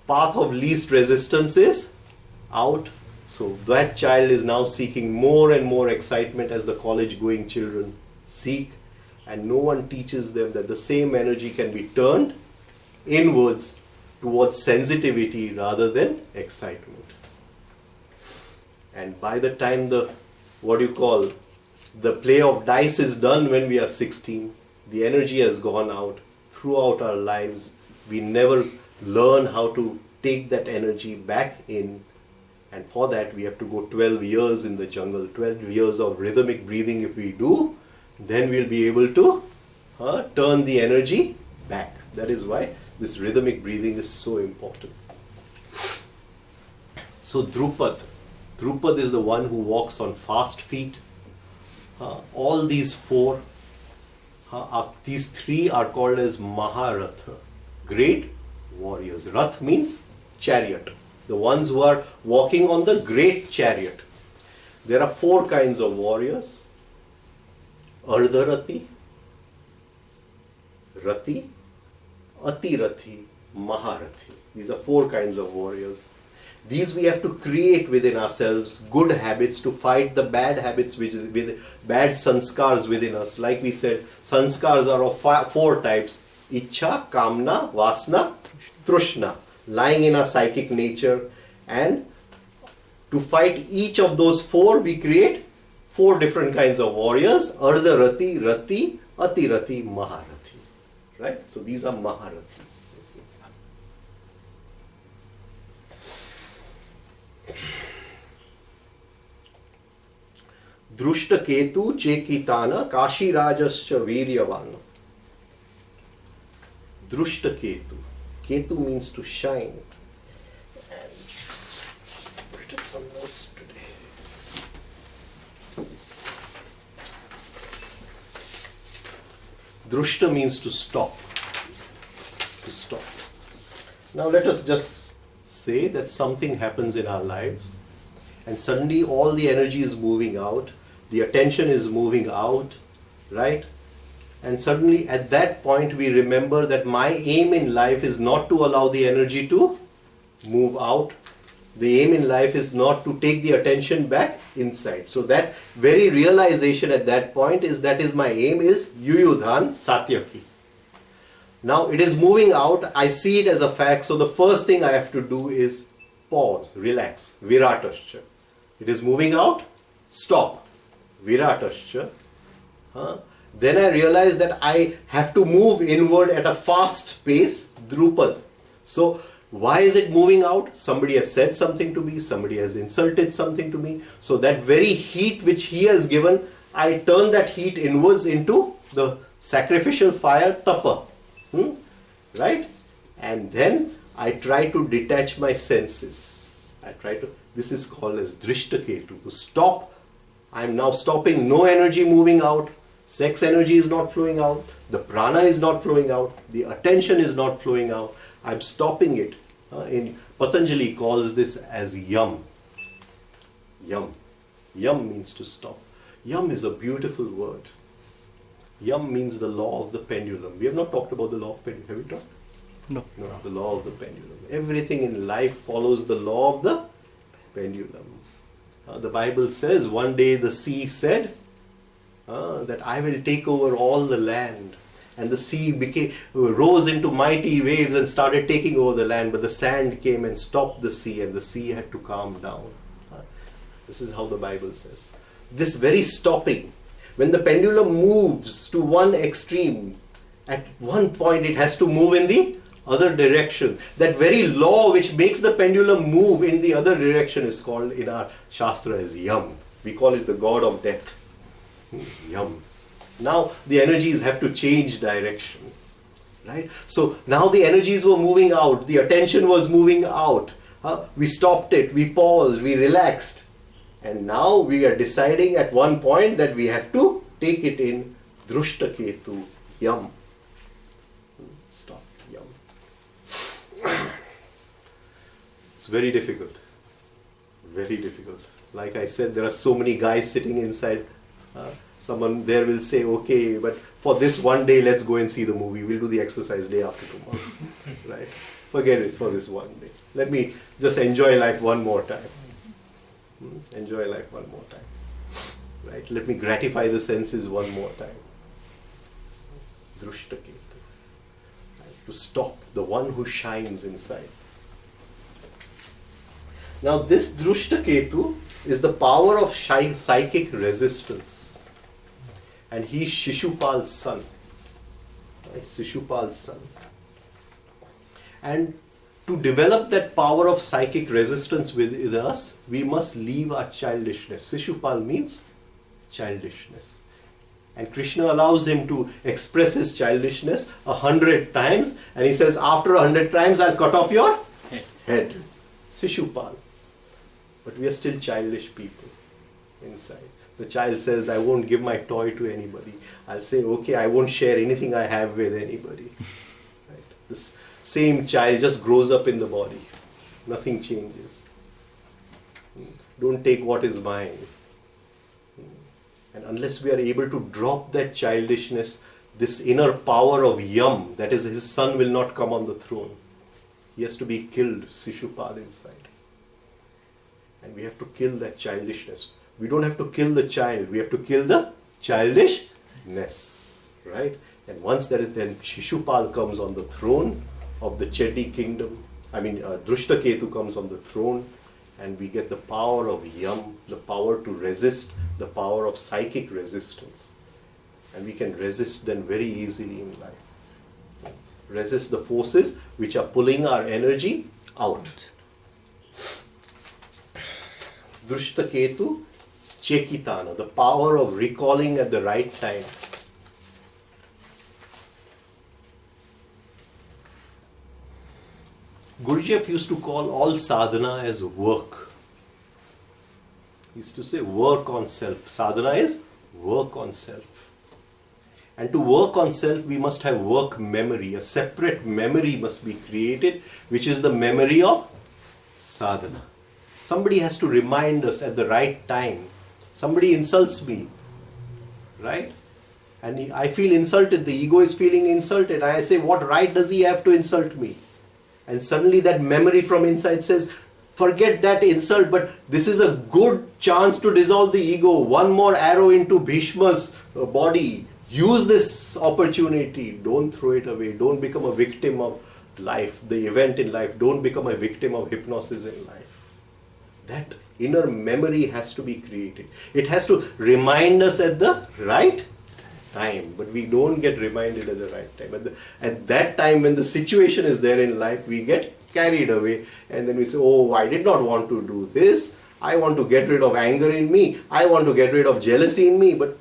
path of least resistance is out. So that child is now seeking more and more excitement as the college going children seek, and no one teaches them that the same energy can be turned inwards towards sensitivity rather than excitement. And by the time the play of dice is done when we are 16, the energy has gone out. Throughout our lives, we never learn how to take that energy back in, and for that we have to go 12 years in the jungle, 12 years of rhythmic breathing. If we do, then we'll be able to turn the energy back. That is why this rhythmic breathing is so important. So Drupad is the one who walks on fast feet. All these 4, these 3 are called as Mahabharata, great warriors. Rath means chariot. The ones who are walking on the great chariot. There are 4 kinds of warriors. Ardharathi, Rathi, Atirathi, Maharathi. These are 4 kinds of warriors. These we have to create within ourselves good habits to fight the bad habits, with bad sanskars within us. Like we said, sanskars are of 4 types: Ichha, Kamna, Vasna, Trushna, lying in our psychic nature. And to fight each of those 4, we create 4 different kinds of warriors: Ardharati, Rati, Atirati, Maharathi. Right? So these are Maharathis. Drushta Ketu Chekitana Kashi Rajascha Viryavana. Drushta Ketu. Ketu means to shine. And I've written some notes today. Drushta means to stop. To stop. Now let us just say that something happens in our lives and suddenly all the energy is moving out, the attention is moving out, right? And suddenly at that point we remember that my aim in life is not to allow the energy to move out. The aim in life is not to take the attention back inside. So that very realization at that point is that is my aim is Yuyudhan Satyaki. Now it is moving out, I see it as a fact, so the first thing I have to do is pause, relax, Viratascha. It is moving out, stop, Viratascha. Then I realize that I have to move inward at a fast pace, Drupad. So why is it moving out? Somebody has said something to me, somebody has insulted something to me. So that very heat which he has given, I turn that heat inwards into the sacrificial fire, Tapa. Right? And then I try to detach my senses. This is called as Drishtaketu, to stop. I am now stopping, no energy moving out, sex energy is not flowing out, the prana is not flowing out, the attention is not flowing out. I am stopping it. In Patanjali calls this as yam. Yam. Yam means to stop. Yam is a beautiful word. Yam means the law of the pendulum. We have not talked about the law of pendulum. Have we talked? No. No, the law of the pendulum. Everything in life follows the law of the pendulum. The Bible says one day the sea said that I will take over all the land. And the sea rose into mighty waves and started taking over the land. But the sand came and stopped the sea and the sea had to calm down. This is how the Bible says. This very stopping, when the pendulum moves to one extreme, at one point it has to move in the other direction. That very law which makes the pendulum move in the other direction is called in our Shastra as Yam. We call it the god of death. Yam. Now the energies have to change direction. Right? So now the energies were moving out, the attention was moving out. We stopped it, we paused, we relaxed. And now we are deciding at one point that we have to take it in Drushtaketu, Yam. Stop, Yam. It's very difficult. Very difficult. Like I said, there are so many guys sitting inside. Someone there will say, okay, but for this one day, let's go and see the movie. We'll do the exercise day after tomorrow. Right? Forget it for this one day. Let me just enjoy life one more time. Enjoy life one more time. Right? Let me gratify the senses one more time. Drushtaketu. Right? To stop, the one who shines inside. Now this Drushtaketu is the power of psychic resistance. And he is Shishupal's son. Right? Shishupal's son. And to develop that power of psychic resistance within us, we must leave our childishness. Shishupal means childishness. And Krishna allows him to express his childishness 100 times. And he says, after 100 times, I'll cut off your head. Shishupal. But we are still childish people inside. The child says, I won't give my toy to anybody. I'll say, okay, I won't share anything I have with anybody. Right? This same child just grows up in the body. Nothing changes. Don't take what is mine. And unless we are able to drop that childishness, this inner power of Yam, that is, his son will not come on the throne. He has to be killed, Shishupal inside. And we have to kill that childishness. We don't have to kill the child, we have to kill the childishness. Right? And once that is, then Shishupal comes on the throne of the Chedi kingdom. Drushtaketu comes on the throne, and we get the power of Yam, the power to resist, the power of psychic resistance. And we can resist then very easily in life. Resist the forces which are pulling our energy out. Drushtaketu Chekitana, the power of recalling at the right time. Gurdjieff used to call all sadhana as work. He used to say work on self. Sadhana is work on self. And to work on self, we must have work memory. A separate memory must be created, which is the memory of sadhana. Somebody has to remind us at the right time. Somebody insults me, right? And I feel insulted. The ego is feeling insulted. I say, what right does he have to insult me? And suddenly that memory from inside says, forget that insult, but this is a good chance to dissolve the ego. One more arrow into Bhishma's body. Use this opportunity. Don't throw it away. Don't become a victim of life, the event in life. Don't become a victim of hypnosis in life. That inner memory has to be created. It has to remind us at the right time, but we don't get reminded at the right time. At that time, when the situation is there in life, we get carried away, and then we say, oh, I did not want to do this. I want to get rid of anger in me. I want to get rid of jealousy in me, but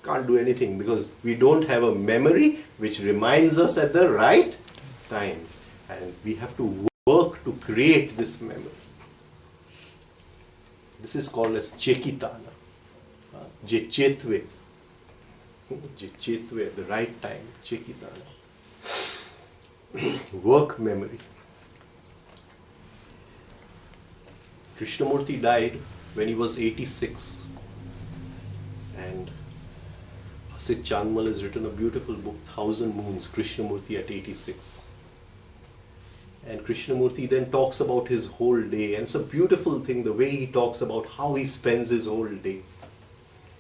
can't do anything because we don't have a memory which reminds us at the right time. And we have to work to create this memory. This is called as Chekitana. Chetve. Chetve at the right time. Chekitana. Work memory. Krishnamurti died when he was 86. And Asit Chanmal has written a beautiful book, 1000 Moons, Krishnamurti at 86. And Krishnamurti then talks about his whole day. And it's a beautiful thing, the way he talks about how he spends his whole day.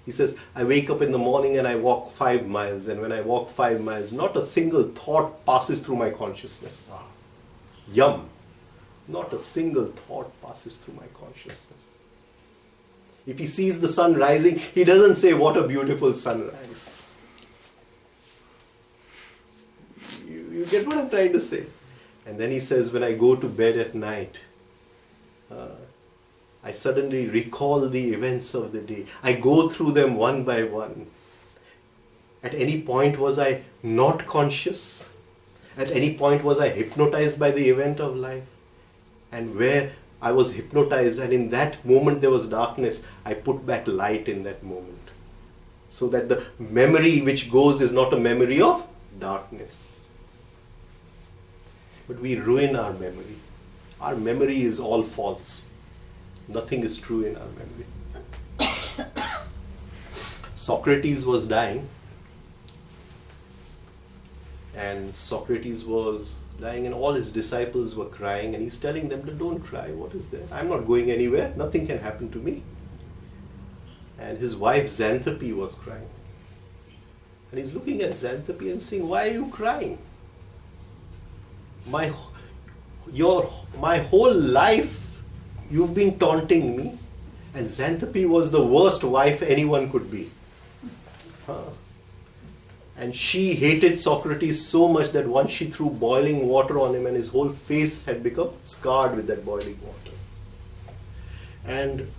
He says, I wake up in the morning and I walk 5 miles. And when I walk 5 miles, not a single thought passes through my consciousness. Wow. Yum. Not a single thought passes through my consciousness. If he sees the sun rising, he doesn't say, what a beautiful sunrise. You get what I'm trying to say? And then he says, when I go to bed at night, I suddenly recall the events of the day. I go through them one by one. At any point was I not conscious? At any point was I hypnotized by the event of life? And where I was hypnotized and in that moment there was darkness, I put back light in that moment. So that the memory which goes is not a memory of darkness. But we ruin our memory. Our memory is all false. Nothing is true in our memory. Socrates was dying. And Socrates was dying and all his disciples were crying. And he's telling them, don't cry. What is there? I'm not going anywhere. Nothing can happen to me. And his wife Xanthopy was crying. And he's looking at Xanthopy and saying, why are you crying? My whole life you've been taunting me, and Xanthopy was the worst wife anyone could be. And she hated Socrates so much that once she threw boiling water on him and his whole face had become scarred with that boiling water. And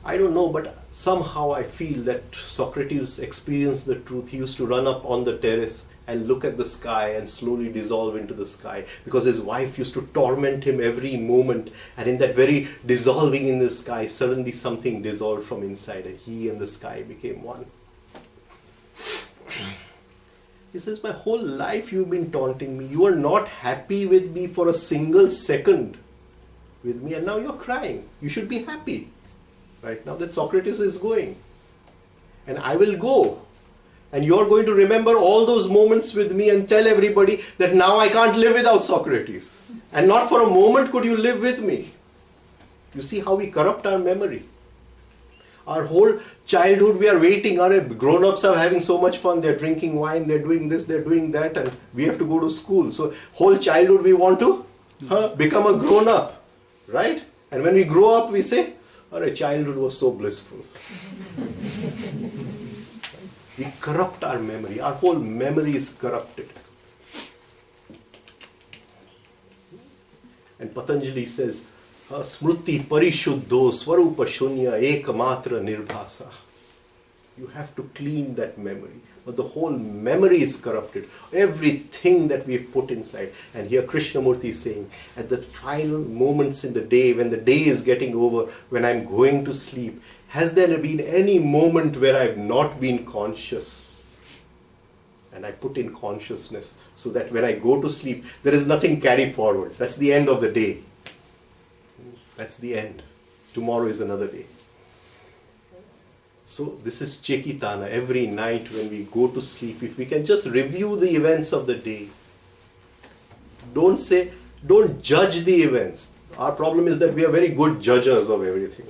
I don't know, but somehow I feel that Socrates experienced the truth. He used to run up on the terrace and look at the sky and slowly dissolve into the sky because his wife used to torment him every moment, and in that very dissolving in the sky, suddenly something dissolved from inside and he and the sky became one. He says, my whole life you've been taunting me. You are not happy with me for a single second with me, and now you're crying. You should be happy right now that Socrates is going. And I will go. And you're going to remember all those moments with me and tell everybody that now I can't live without Socrates. And not for a moment could you live with me. You see how we corrupt our memory. Our whole childhood we are waiting. Our grown-ups are having so much fun. They're drinking wine, they're doing this, they're doing that, and we have to go to school. So whole childhood we want to become a grown-up. Right? And when we grow up we say, our childhood was so blissful. We corrupt our memory. Our whole memory is corrupted. And Patanjali says, Smruti parishuddho swarupa shunya ekamatra nirbhasa. You have to clean that memory. But the whole memory is corrupted. Everything that we've put inside. And here Krishnamurti is saying, at the final moments in the day, when the day is getting over, when I'm going to sleep, has there been any moment where I've not been conscious? And I put in consciousness so that when I go to sleep, there is nothing carried forward. That's the end of the day. That's the end. Tomorrow is another day. So this is Chekitana. Every night when we go to sleep, if we can just review the events of the day. Don't judge the events. Our problem is that we are very good judges of everything.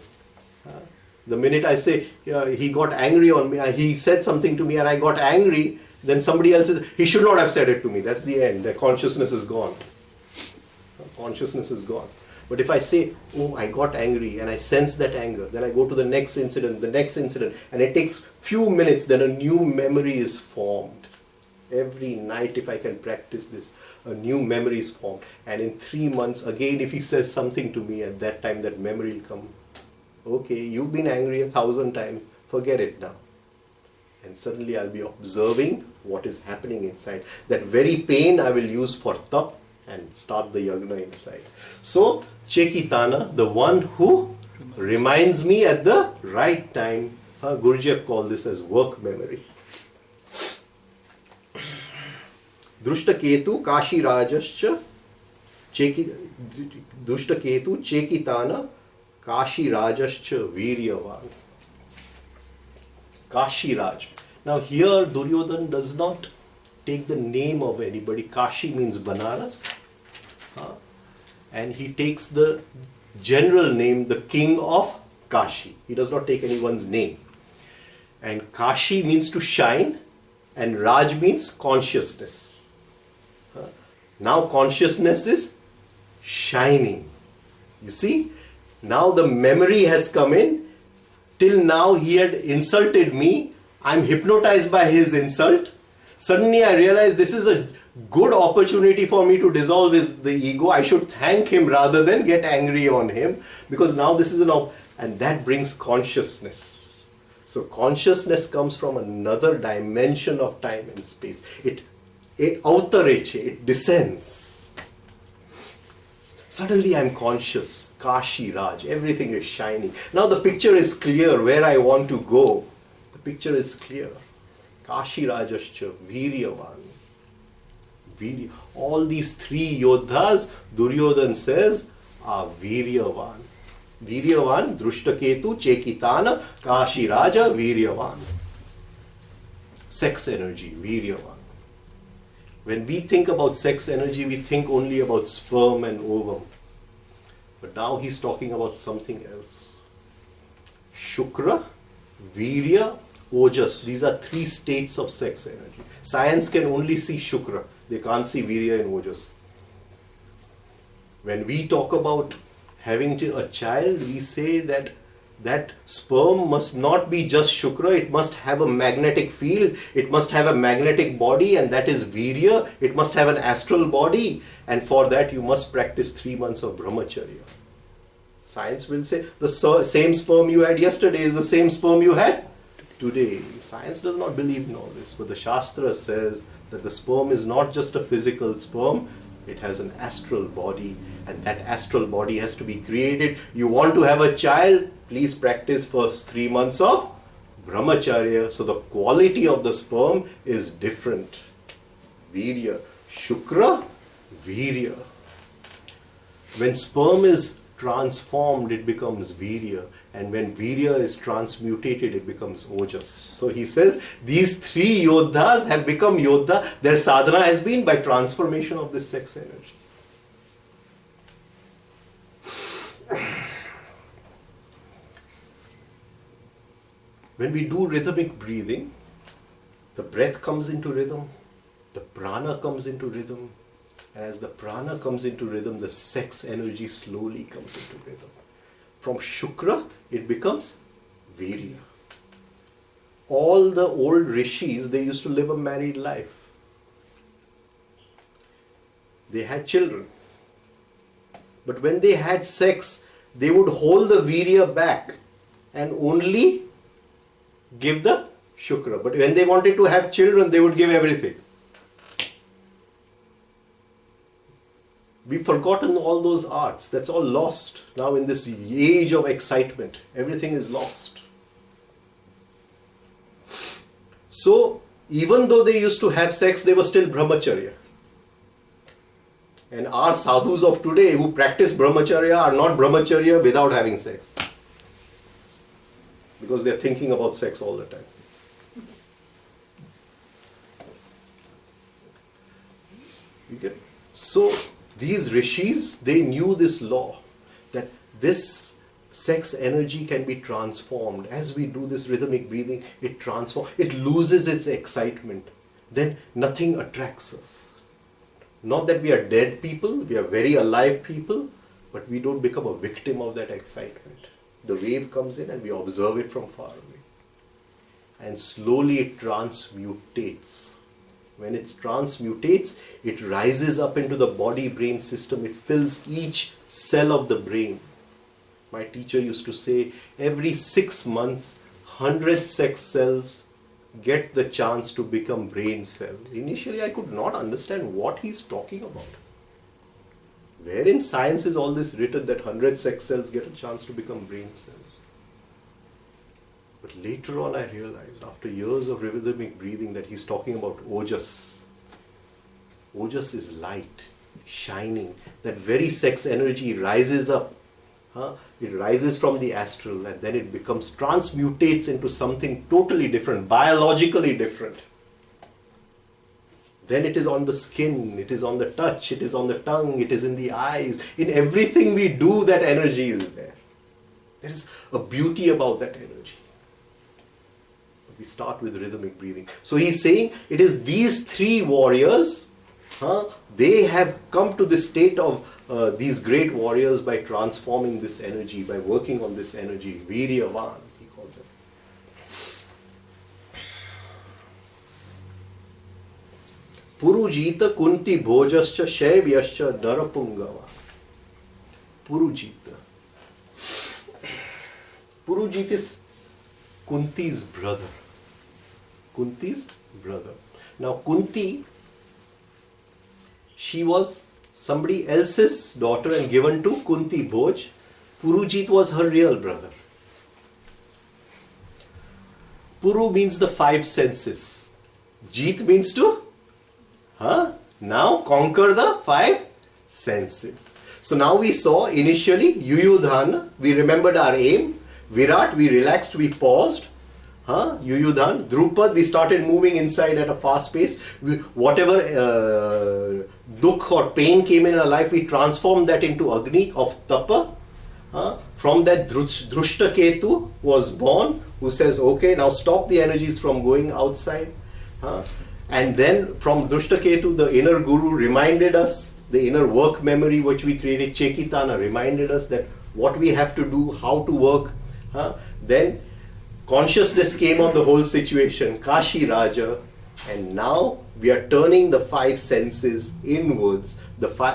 The minute I say, he got angry on me, he said something to me and I got angry, then somebody else says, he should not have said it to me. That's the end. The consciousness is gone. Consciousness is gone. But if I say, oh, I got angry and I sense that anger, then I go to the next incident, and it takes few minutes, then a new memory is formed. Every night, if I can practice this, a new memory is formed. And in 3 months, again, if he says something to me at that time, that memory will come. Okay, you've been angry 1,000 times, forget it now. And suddenly I'll be observing what is happening inside. That very pain I will use for tap and start the yagna inside. So, Chekitana, the one who reminds me at the right time. Gurdjieff called this as work memory. Drushtaketu Kashi Rajascha Drushtaketu Chekitana Kashi Rajascha Viryavan. Kashi Raj. Now here Duryodhan does not take the name of anybody. Kashi means Banaras. And he takes the general name, the king of Kashi. He does not take anyone's name. And Kashi means to shine, and Raj means consciousness. Now consciousness is shining. You see? Now the memory has come in. Till now he had insulted me. I'm hypnotized by his insult. Suddenly I realize this is a good opportunity for me to dissolve the ego. I should thank him rather than get angry on him, because now this is and that brings consciousness. So consciousness comes from another dimension of time and space. It descends. Suddenly I'm conscious. Kashi Raj, everything is shining. Now the picture is clear where I want to go. The picture is clear. Kashi Rajascha Viryavan. All these 3 yodhas, Duryodhan says, are Viryavan. Viryavan, Drushtaketu, Chekitana, Kashi Raja, Viryavan. Sex energy, Viryavan. When we think about sex energy, we think only about sperm and ovum. But now he's talking about something else. Shukra, Virya, Ojas. These are 3 states of sex energy. Science can only see Shukra. They can't see Virya and Ojas. When we talk about having a child, we say that sperm must not be just Shukra. It must have a magnetic field. It must have a magnetic body, and that is Virya. It must have an astral body. And for that you must practice 3 months of Brahmacharya. Science will say the same sperm you had yesterday is the same sperm you had today. Science does not believe in all this, but the Shastra says that the sperm is not just a physical sperm, it has an astral body, and that astral body has to be created. You want to have a child, please practice first 3 months of Brahmacharya, so the quality of the sperm is different. Virya, Shukra, Virya. When sperm is transformed, it becomes Virya. And when Virya is transmutated, it becomes Ojas. So he says, these 3 yodhas have become yodha. Their sadhana has been by transformation of this sex energy. When we do rhythmic breathing, the breath comes into rhythm, the prana comes into rhythm, and as the prana comes into rhythm, the sex energy slowly comes into rhythm. From Shukra, it becomes Virya. All the old rishis, they used to live a married life. They had children. But when they had sex, they would hold the virya back and only give the shukra. But when they wanted to have children, they would give everything. We've forgotten all those arts. That's all lost now in this age of excitement. Everything is lost. So, even though they used to have sex, they were still brahmacharya. And our sadhus of today who practice brahmacharya are not brahmacharya without having sex. Because they're thinking about sex all the time. You get it? So, these rishis, they knew this law, that this sex energy can be transformed. As we do this rhythmic breathing, it transforms, it loses its excitement. Then nothing attracts us. Not that we are dead people, we are very alive people, but we don't become a victim of that excitement. The wave comes in and we observe it from far away. And slowly it transmutates. When it transmutates, it rises up into the body-brain system. It fills each cell of the brain. My teacher used to say, every 6 months, 100 sex cells get the chance to become brain cells. Initially, I could not understand what he's talking about. Where in science is all this written that 100 sex cells get a chance to become brain cells? But later on I realized, after years of rhythmic breathing, that he's talking about ojas. Ojas is light, shining. That very sex energy rises up. It rises from the astral and then it becomes, transmutates into something totally different, biologically different. Then it is on the skin, it is on the touch, it is on the tongue, it is in the eyes. In everything we do, that energy is there. There is a beauty about that energy. We start with rhythmic breathing. So he's saying it is these three warriors, they have come to this state of these great warriors by transforming this energy, by working on this energy. Viryavan, he calls it. Purujita kunti bhojascha shaivyascha narapungava. Purujita. Purujita is Kunti's brother. Kunti's brother. Now Kunti, she was somebody else's daughter and given to Kunti Bhoj. Purujit was her real brother. Puru means the 5 senses. Jeet means to now conquer the 5 senses. So now we saw initially Yuyudhan, we remembered our aim. Virat, we relaxed, we paused. Yuyudhan, Drupad, we started moving inside at a fast pace. Whatever dukh or pain came in our life, we transformed that into Agni of Tapa. From that Drushtaketu was born, who says, okay, now stop the energies from going outside. And then from Drushtaketu, the inner guru reminded us, the inner work memory which we created, Chekitana, reminded us that what we have to do, how to work. Then consciousness came on the whole situation, Kashi Raja, and now we are turning the 5 senses inwards.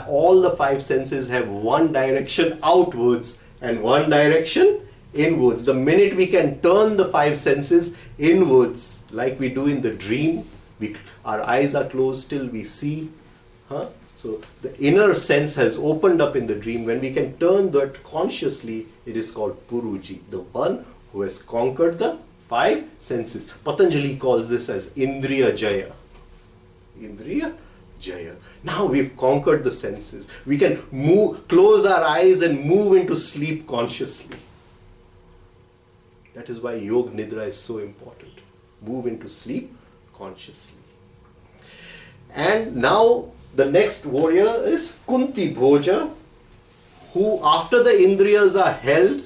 All the 5 senses have one direction outwards and one direction inwards. The minute we can turn the 5 senses inwards, like we do in the dream, our eyes are closed till we see. So the inner sense has opened up in the dream. When we can turn that consciously, it is called Puruji, the one who has conquered the 5 senses. Patanjali calls this as Indriya Jaya. Indriya Jaya. Now we've conquered the senses. We can close our eyes and move into sleep consciously. That is why Yoga Nidra is so important. Move into sleep consciously. And now the next warrior is Kunti Bhoja, who after the Indriyas are held,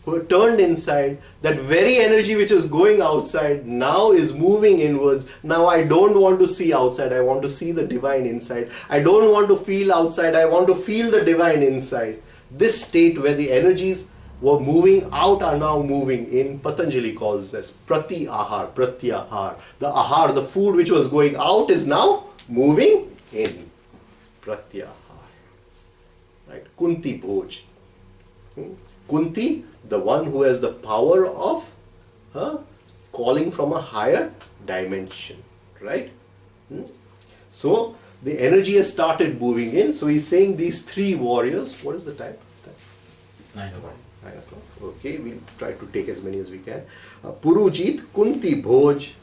who are turned inside, that very energy which is going outside now is moving inwards. Now I don't want to see outside, I want to see the divine inside. I don't want to feel outside, I want to feel the divine inside. This state where the energies were moving out are now moving in. Patanjali calls this Prati Ahar, Pratyahar. The Ahar, the food which was going out is now moving in. Pratyahar. Right? Kunti Bhoj. Kunti, the one who has the power of calling from a higher dimension, right? So the energy has started moving in. So he's saying these three warriors. What is the time? 9 o'clock. 9 o'clock. Okay, we'll try to take as many as we can. Purujit, Kunti, Bhoj.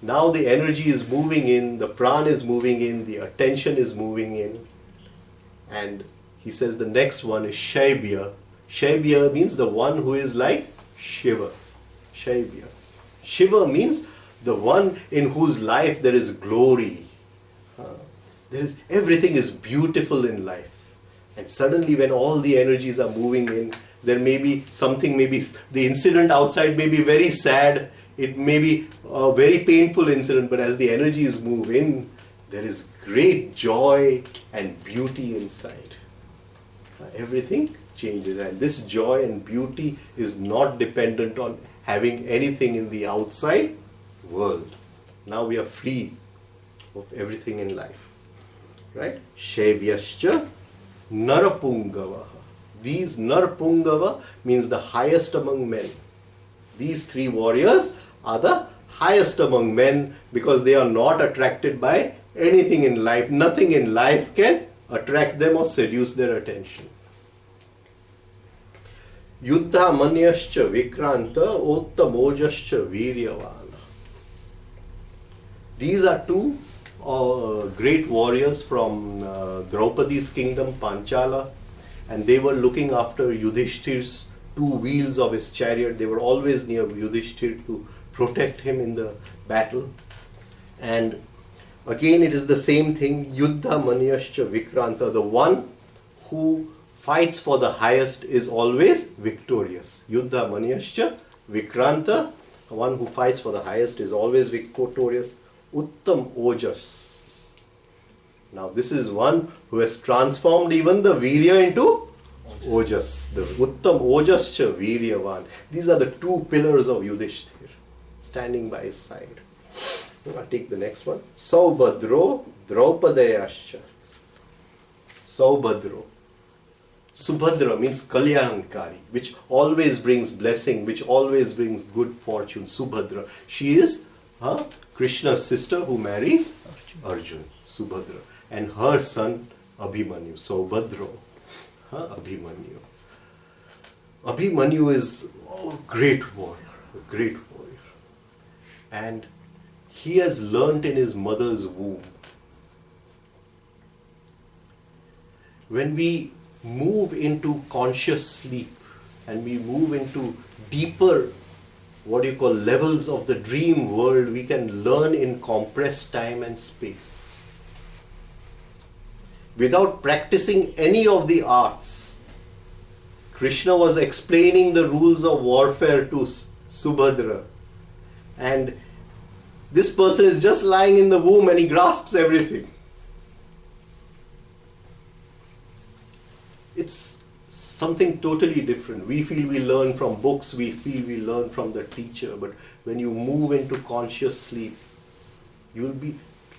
Now the energy is moving in, the pran is moving in, the attention is moving in. And he says the next one is Shaibya. Shaibya means the one who is like Shiva. Shaibya. Shiva means the one in whose life there is glory. Everything is beautiful in life. And suddenly when all the energies are moving in, there may be something, maybe the incident outside may be very sad, it may be a very painful incident, but as the energies move in, there is great joy and beauty inside. Everything changes, and this joy and beauty is not dependent on having anything in the outside world. Now we are free of everything in life. Right? Shevyascha Narapungava. These Narpungava means the highest among men. These three warriors are the highest among men because they are not attracted by anything in life. Nothing in life can attract them or seduce their attention. Yuddha Manyascha Vikranta Ottamojascha Viryavana. These are two great warriors from Draupadi's kingdom, Panchala, and they were looking after Yudhishthir's two wheels of his chariot. They were always near Yudhishthir to protect him in the battle. And again it is the same thing, Yuddha Manyascha Vikranta, the one who fights for the highest is always victorious. Yuddha Manyascha Vikranta, the one who fights for the highest is always victorious. Uttam Ojas. Now this is one who has transformed even the Virya into Ojas. The Uttam Ojascha Viryavan. These are the two pillars of Yudhishthir standing by his side. I'll take the next one. Saubhadro Draupadayascha. Saubhadro. Subhadra means Kalyankari, which always brings blessing, which always brings good fortune. Subhadra. She is Krishna's sister who marries Arjun, Subhadra, and her son Abhimanyu, Saubhadro, Abhimanyu. Abhimanyu is a great warrior, and he has learnt in his mother's womb. When we move into conscious sleep and we move into deeper levels of the dream world, we can learn in compressed time and space. Without practicing any of the arts, Krishna was explaining the rules of warfare to Subhadra. And this person is just lying in the womb and he grasps everything. It's something totally different. We feel we learn from books, we feel we learn from the teacher, but when you move into conscious sleep,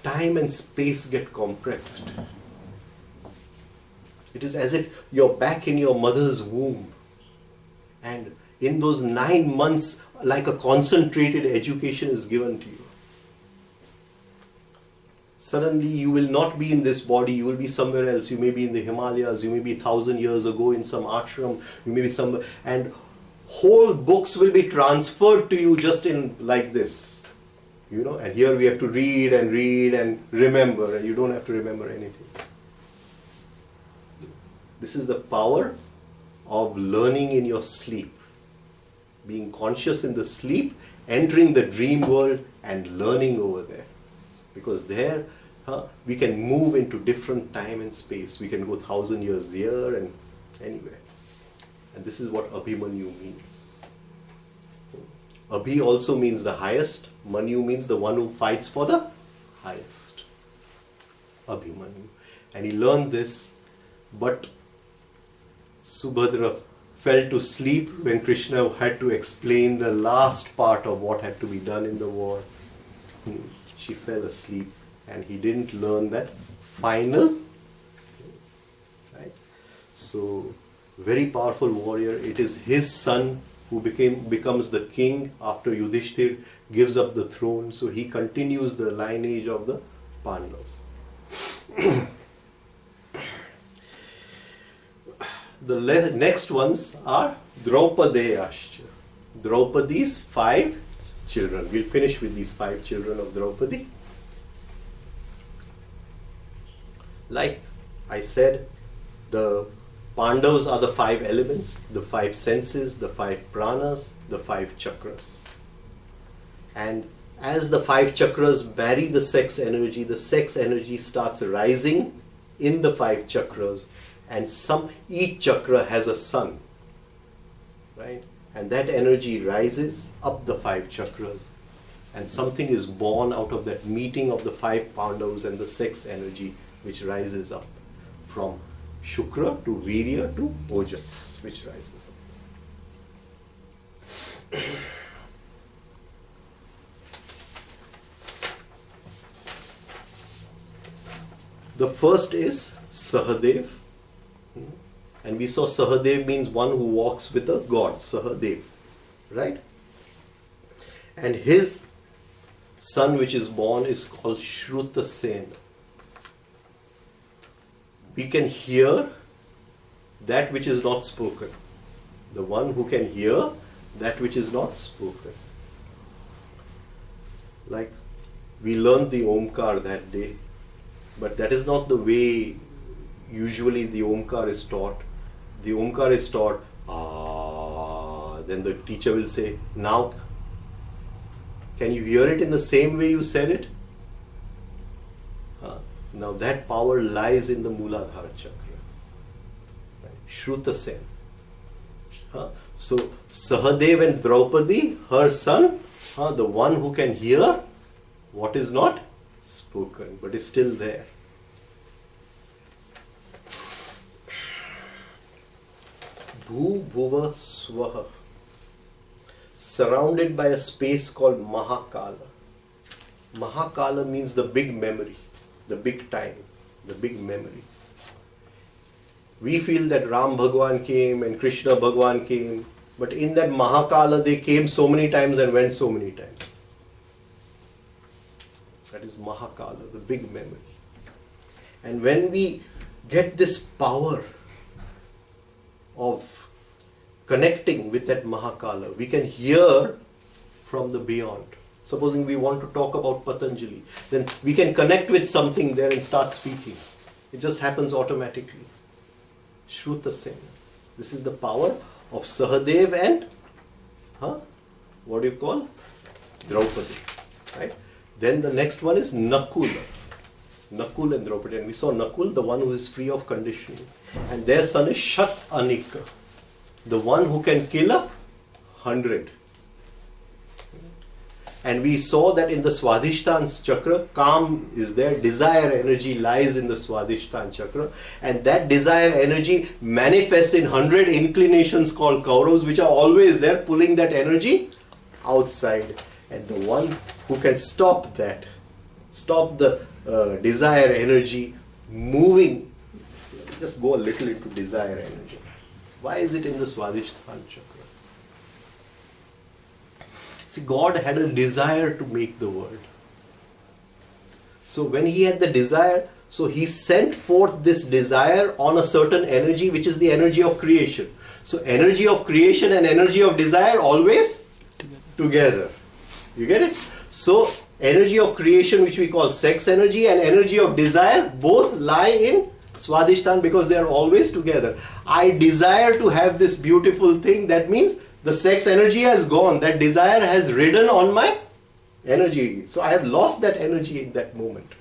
time and space get compressed. It is as if you're back in your mother's womb, and in those 9 months, like a concentrated education is given to you. Suddenly you will not be in this body, you will be somewhere else. You may be in the Himalayas, you may be 1,000 years ago in some ashram, you may be somewhere, and whole books will be transferred to you just in like this. And here we have to read and remember, and you don't have to remember anything. This is the power of learning in your sleep. Being conscious in the sleep, entering the dream world and learning over there. Because there we can move into different time and space. We can go 1,000 years here and anywhere. And this is what Abhimanyu means. Abhi also means the highest. Manyu means the one who fights for the highest. Abhimanyu. And he learned this, but Subhadra fell to sleep when Krishna had to explain the last part of what had to be done in the war. She fell asleep and he didn't learn that final. Right? So very powerful warrior. It is his son who becomes the king after Yudhishthir gives up the throne. So he continues the lineage of the Pandavas. The next ones are Draupadeyascha. Draupadi's 5 children. We'll finish with these 5 children of Draupadi. Like I said, the Pandavas are the 5 elements, the 5 senses, the 5 pranas, the 5 chakras. And as the 5 chakras marry the sex energy starts rising in the 5 chakras, and each chakra has a sun, right? And that energy rises up the 5 chakras, and something is born out of that meeting of the 5 Pandavas and the sex energy, which rises up from Shukra to Virya to Ojas, which rises up. The first is Sahadev. And we saw Sahadev means one who walks with a god, Sahadev, right? And his son which is born is called Shrutasena. We can hear that which is not spoken. The one who can hear that which is not spoken. Like we learned the Omkar that day, but that is not the way usually the Omkar is taught. The Omkar is taught, then the teacher will say, now can you hear it in the same way you said it? Now that power lies in the Mooladhara chakra. Right? Shrutasena. So Sahadev and Draupadi, her son, the one who can hear what is not spoken but is still there. Bhu Bhuva Swaha, surrounded by a space called Mahakala. Mahakala means the big memory, the big time, the big memory. We feel that Ram Bhagwan came and Krishna Bhagwan came, but in that Mahakala they came so many times and went so many times. That is Mahakala, the big memory. And when we get this power of connecting with that Mahakala, we can hear from the beyond. Supposing we want to talk about Patanjali, then we can connect with something there and start speaking. It just happens automatically. Shrutasena. This is the power of Sahadev and what do you call? Draupadi. Right? Then the next one is Nakula. Nakul and Draupadi. And we saw Nakul, the one who is free of conditioning. And their son is Shat Anika, the one who can kill 100. And we saw that in the Swadhisthana chakra, Kam is there, desire energy lies in the Swadhisthana chakra, and that desire energy manifests in 100 inclinations called Kauravas, which are always there, pulling that energy outside. And the one who can stop that, stop the desire energy moving, just go a little into desire energy. Why is it in the Swadhisthana chakra? See, God had a desire to make the world. So when He had the desire, so He sent forth this desire on a certain energy, which is the energy of creation. So energy of creation and energy of desire always together. You get it? So energy of creation, which we call sex energy, and energy of desire, both lie in Swadhisthana because they are always together. I desire to have this beautiful thing. That means the sex energy has gone. That desire has ridden on my energy. So I have lost that energy in that moment.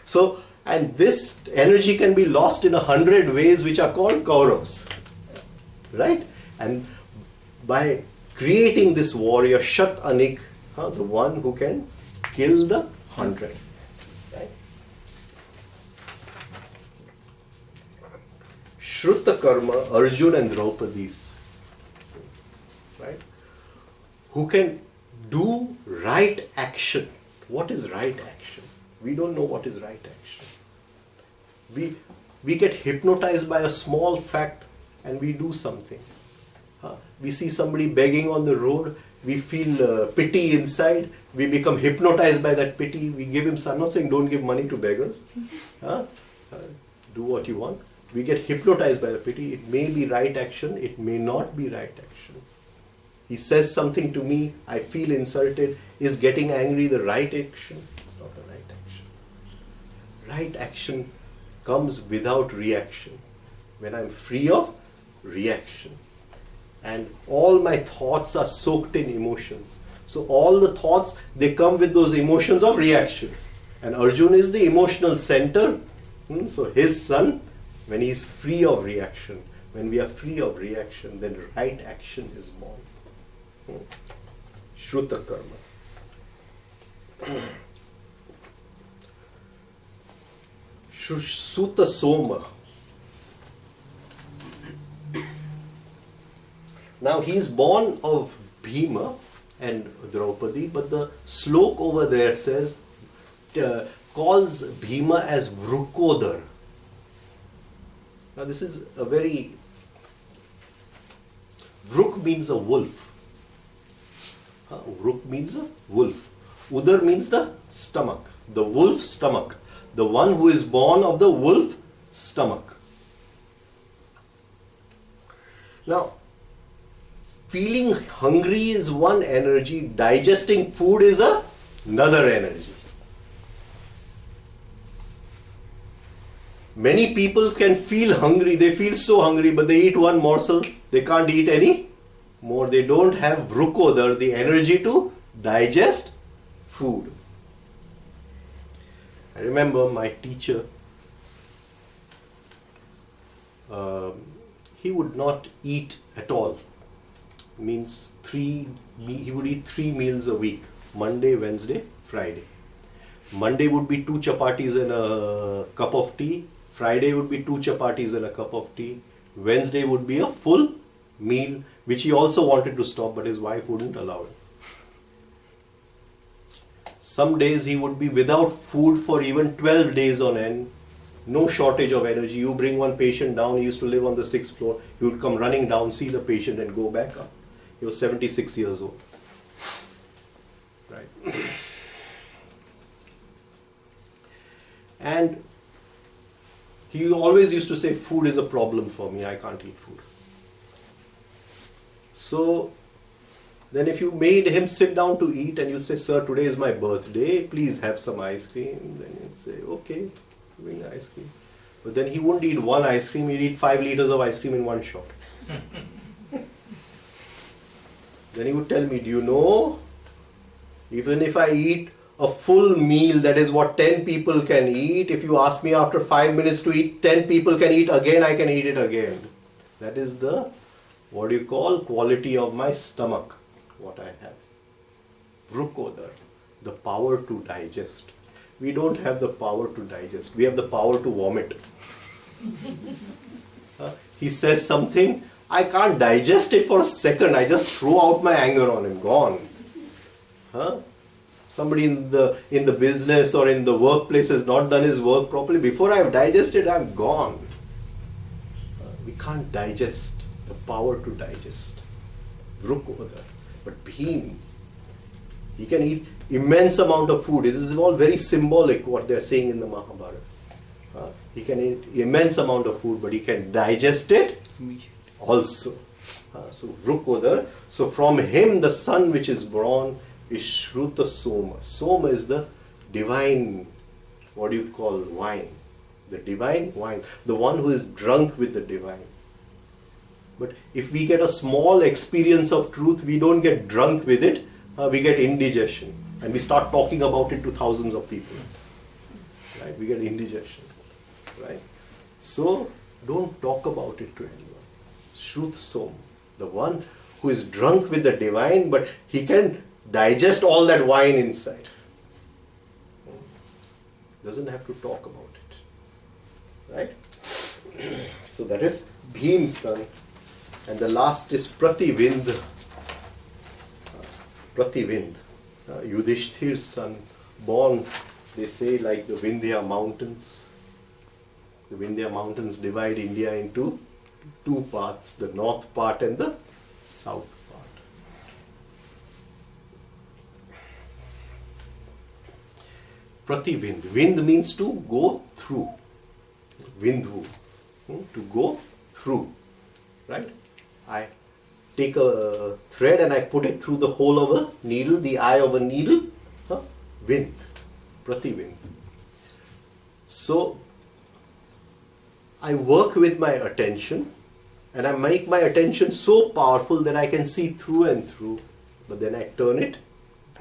So, and this energy can be lost in 100 ways, which are called Kauravas. Right? And by creating this warrior, Shat Anik, the one who can kill the 100. Right? Shruta Karma, Arjun and Draupadi's. Right? Who can do right action. What is right action? We don't know what is right action. We get hypnotized by a small fact and we do something. We see somebody begging on the road, we feel pity inside, we become hypnotized by that pity, we give him some. I'm not saying don't give money to beggars, do what you want. We get hypnotized by the pity. It may be right action, it may not be right action. He says something to me, I feel insulted. Is getting angry the right action? It's not the right action. Right action comes without reaction. When I'm free of reaction. And all my thoughts are soaked in emotions. So all the thoughts, they come with those emotions of reaction. And Arjuna is the emotional center. So his son, when he is free of reaction, when we are free of reaction, then right action is born. Shruta karma. Suta soma. Now he is born of Bhima and Draupadi, but the slok over there says, calls Bhima as Vrukodar. Now this is a very... Vruk means a wolf. Vruk means a wolf. Udar means the stomach, the wolf stomach. The one who is born of the wolf stomach. Now, feeling hungry is one energy, digesting food is another energy. Many people can feel hungry, they feel so hungry, but they eat one morsel, they can't eat any more. They don't have vrukodar, the energy to digest food. I remember my teacher, he would not eat at all. Means he would eat 3 meals a week, Monday, Wednesday, Friday. Monday would be 2 chapatis and a cup of tea. Friday would be 2 chapatis and a cup of tea. Wednesday would be a full meal, which he also wanted to stop, but his wife wouldn't allow it. Some days he would be without food for even 12 days on end. No shortage of energy. You bring one patient down, he used to live on the 6th floor. He would come running down, see the patient and go back up. He was 76 years old. Right. And he always used to say, food is a problem for me, I can't eat food. So, then if you made him sit down to eat and you'd say, sir, today is my birthday, please have some ice cream. Then he'd say, okay, bring ice cream. But then he wouldn't eat one ice cream, he'd eat 5 liters of ice cream in one shot. Then he would tell me, do you know, even if I eat a full meal, that is what 10 people can eat, if you ask me after 5 minutes to eat, 10 people can eat again, I can eat it again. That is the, what do you call, quality of my stomach, what I have. Vrukodar, the power to digest. We don't have the power to digest, we have the power to vomit. He says something, I can't digest it for a second, I just throw out my anger on him, gone. Somebody in the business or in the workplace has not done his work properly, before I've digested, I'm gone. We can't digest, the power to digest. Vrukodar. But Bhim, he can eat immense amount of food. This is all very symbolic what they're saying in the Mahabharata. He can eat immense amount of food, but he can digest it also. So Vrukodar. So from him the son which is born is Shruta Soma. Soma is the divine, what do you call, wine. The divine wine. The one who is drunk with the divine. But if we get a small experience of truth, we don't get drunk with it, we get indigestion. And we start talking about it to thousands of people. Right? We get indigestion. Right? So, don't talk about it to anyone. Shruta Som, the one who is drunk with the divine, but he can digest all that wine inside. Doesn't have to talk about it. Right? So that is Bhim's son. And the last is Prativind. Prativind. Yudhishthir's son, born, they say, like the Vindhya mountains. The Vindhya mountains divide India into two parts, the north part and the south part. Prativind. Vind means to go through. Vindhu. To go through. Right? I take a thread and I put it through the hole of a needle, the eye of a needle. Vind. Prativind. So, I work with my attention and I make my attention so powerful that I can see through and through, but then I turn it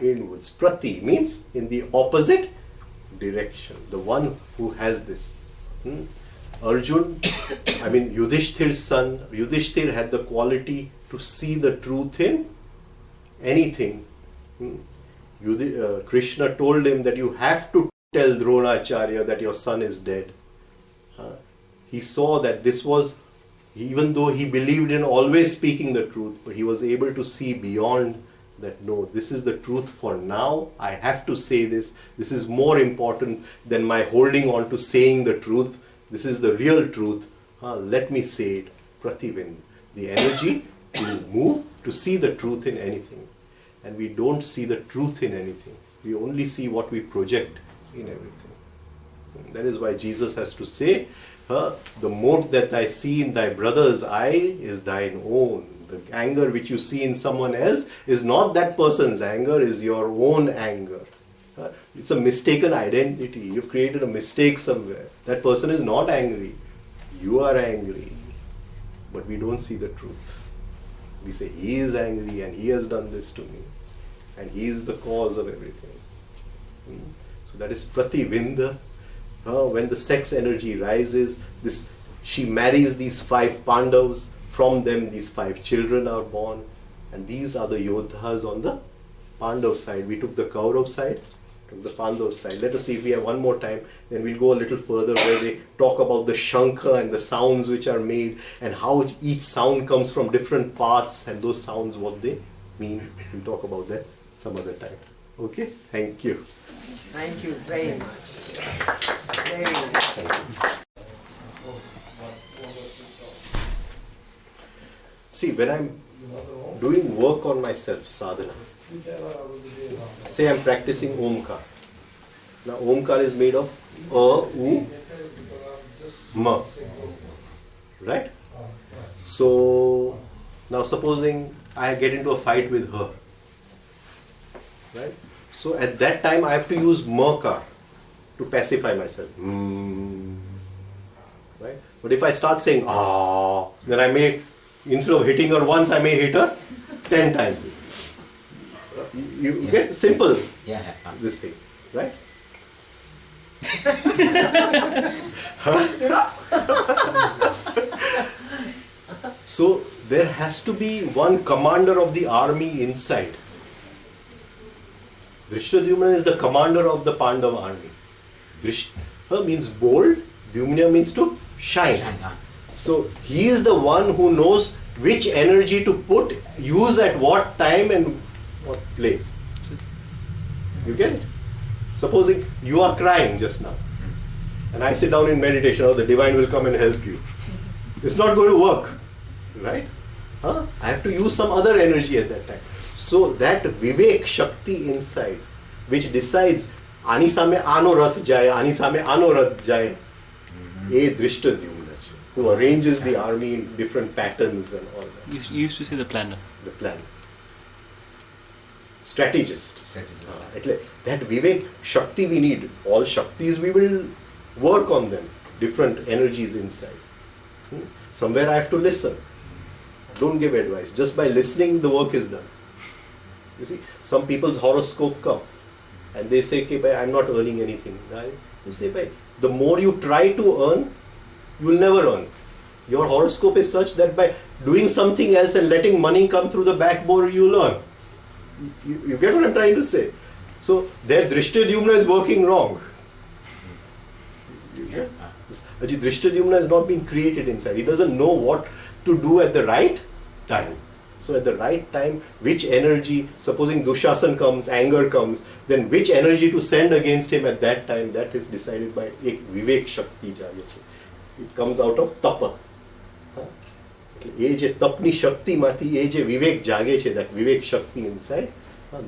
inwards. Prati means in the opposite direction. The one who has this. Arjun, Yudhishthir's son, Yudhishthir had the quality to see the truth in anything. Krishna told him that you have to tell Dronacharya that your son is dead. He saw that this was, even though he believed in always speaking the truth, but he was able to see beyond that. No, this is the truth for now. I have to say this. This is more important than my holding on to saying the truth. This is the real truth. Let me say it. Prativind. The energy to move, to see the truth in anything. And we don't see the truth in anything. We only see what we project in everything. And that is why Jesus has to say, the mote that I see in thy brother's eye is thine own. The anger which you see in someone else is not that person's anger, is your own anger. It's a mistaken identity. You've created a mistake somewhere. That person is not angry. You are angry. But we don't see the truth. We say, he is angry and he has done this to me. And he is the cause of everything. So that is Prativinda. When the sex energy rises, she marries these 5 Pandavas. From them these 5 children are born. And these are the Yodhas on the Pandav side. We took the Kaurav side, took the Pandav side. Let us see if we have one more time. Then we'll go a little further where they talk about the Shankha and the sounds which are made and how each sound comes from different parts and those sounds, what they mean. We'll talk about that some other time. Okay? Thank you. Thank you very much. Very nice. See, when I'm doing work on myself, sadhana, say I'm practicing Omkar. Now Omkar is made of A, U, Ma. Right? So, now supposing I get into a fight with her. Right? So at that time I have to use Makar to pacify myself. Right? But if I start saying ah, then I may, instead of hitting her once, I may hit her 10 times. You get simple this thing, right? So there has to be one commander of the army inside. Drishtadyumna is the commander of the Pandava army. Drishta means bold, Dyumna means to shine. So he is the one who knows which energy to use at what time and what place. You get it? Supposing you are crying just now and I sit down in meditation, the divine will come and help you. It's not going to work, right? I have to use some other energy at that time. So that Vivek Shakti inside, which decides Ani same ano rath jaye, Ani same ano rath jaye, a Drishtadyumna, who arranges the army in different patterns and all that. You used to say the planner. The planner. Strategist. That Vivek Shakti we need. All Shaktis we will work on them. Different energies inside. Somewhere I have to listen. Don't give advice. Just by listening the work is done. You see, some people's horoscope comes and they say, okay, I'm not earning anything. You say, the more you try to earn, you will never earn. Your horoscope is such that by doing something else and letting money come through the back door, you will earn. You get what I'm trying to say? So, their Drishtadyumna is working wrong. Yeah? Drishtadyumna has not been created inside. He doesn't know what to do at the right time. So at the right time, which energy, supposing Dushasan comes, anger comes, then which energy to send against him at that time, that is decided by Vivek Shakti Jagya. It comes out of Tapa. એ જે તપની શક્તિમાંથી એ જે વિવેક જાગે છે, that Vivek Shakti inside,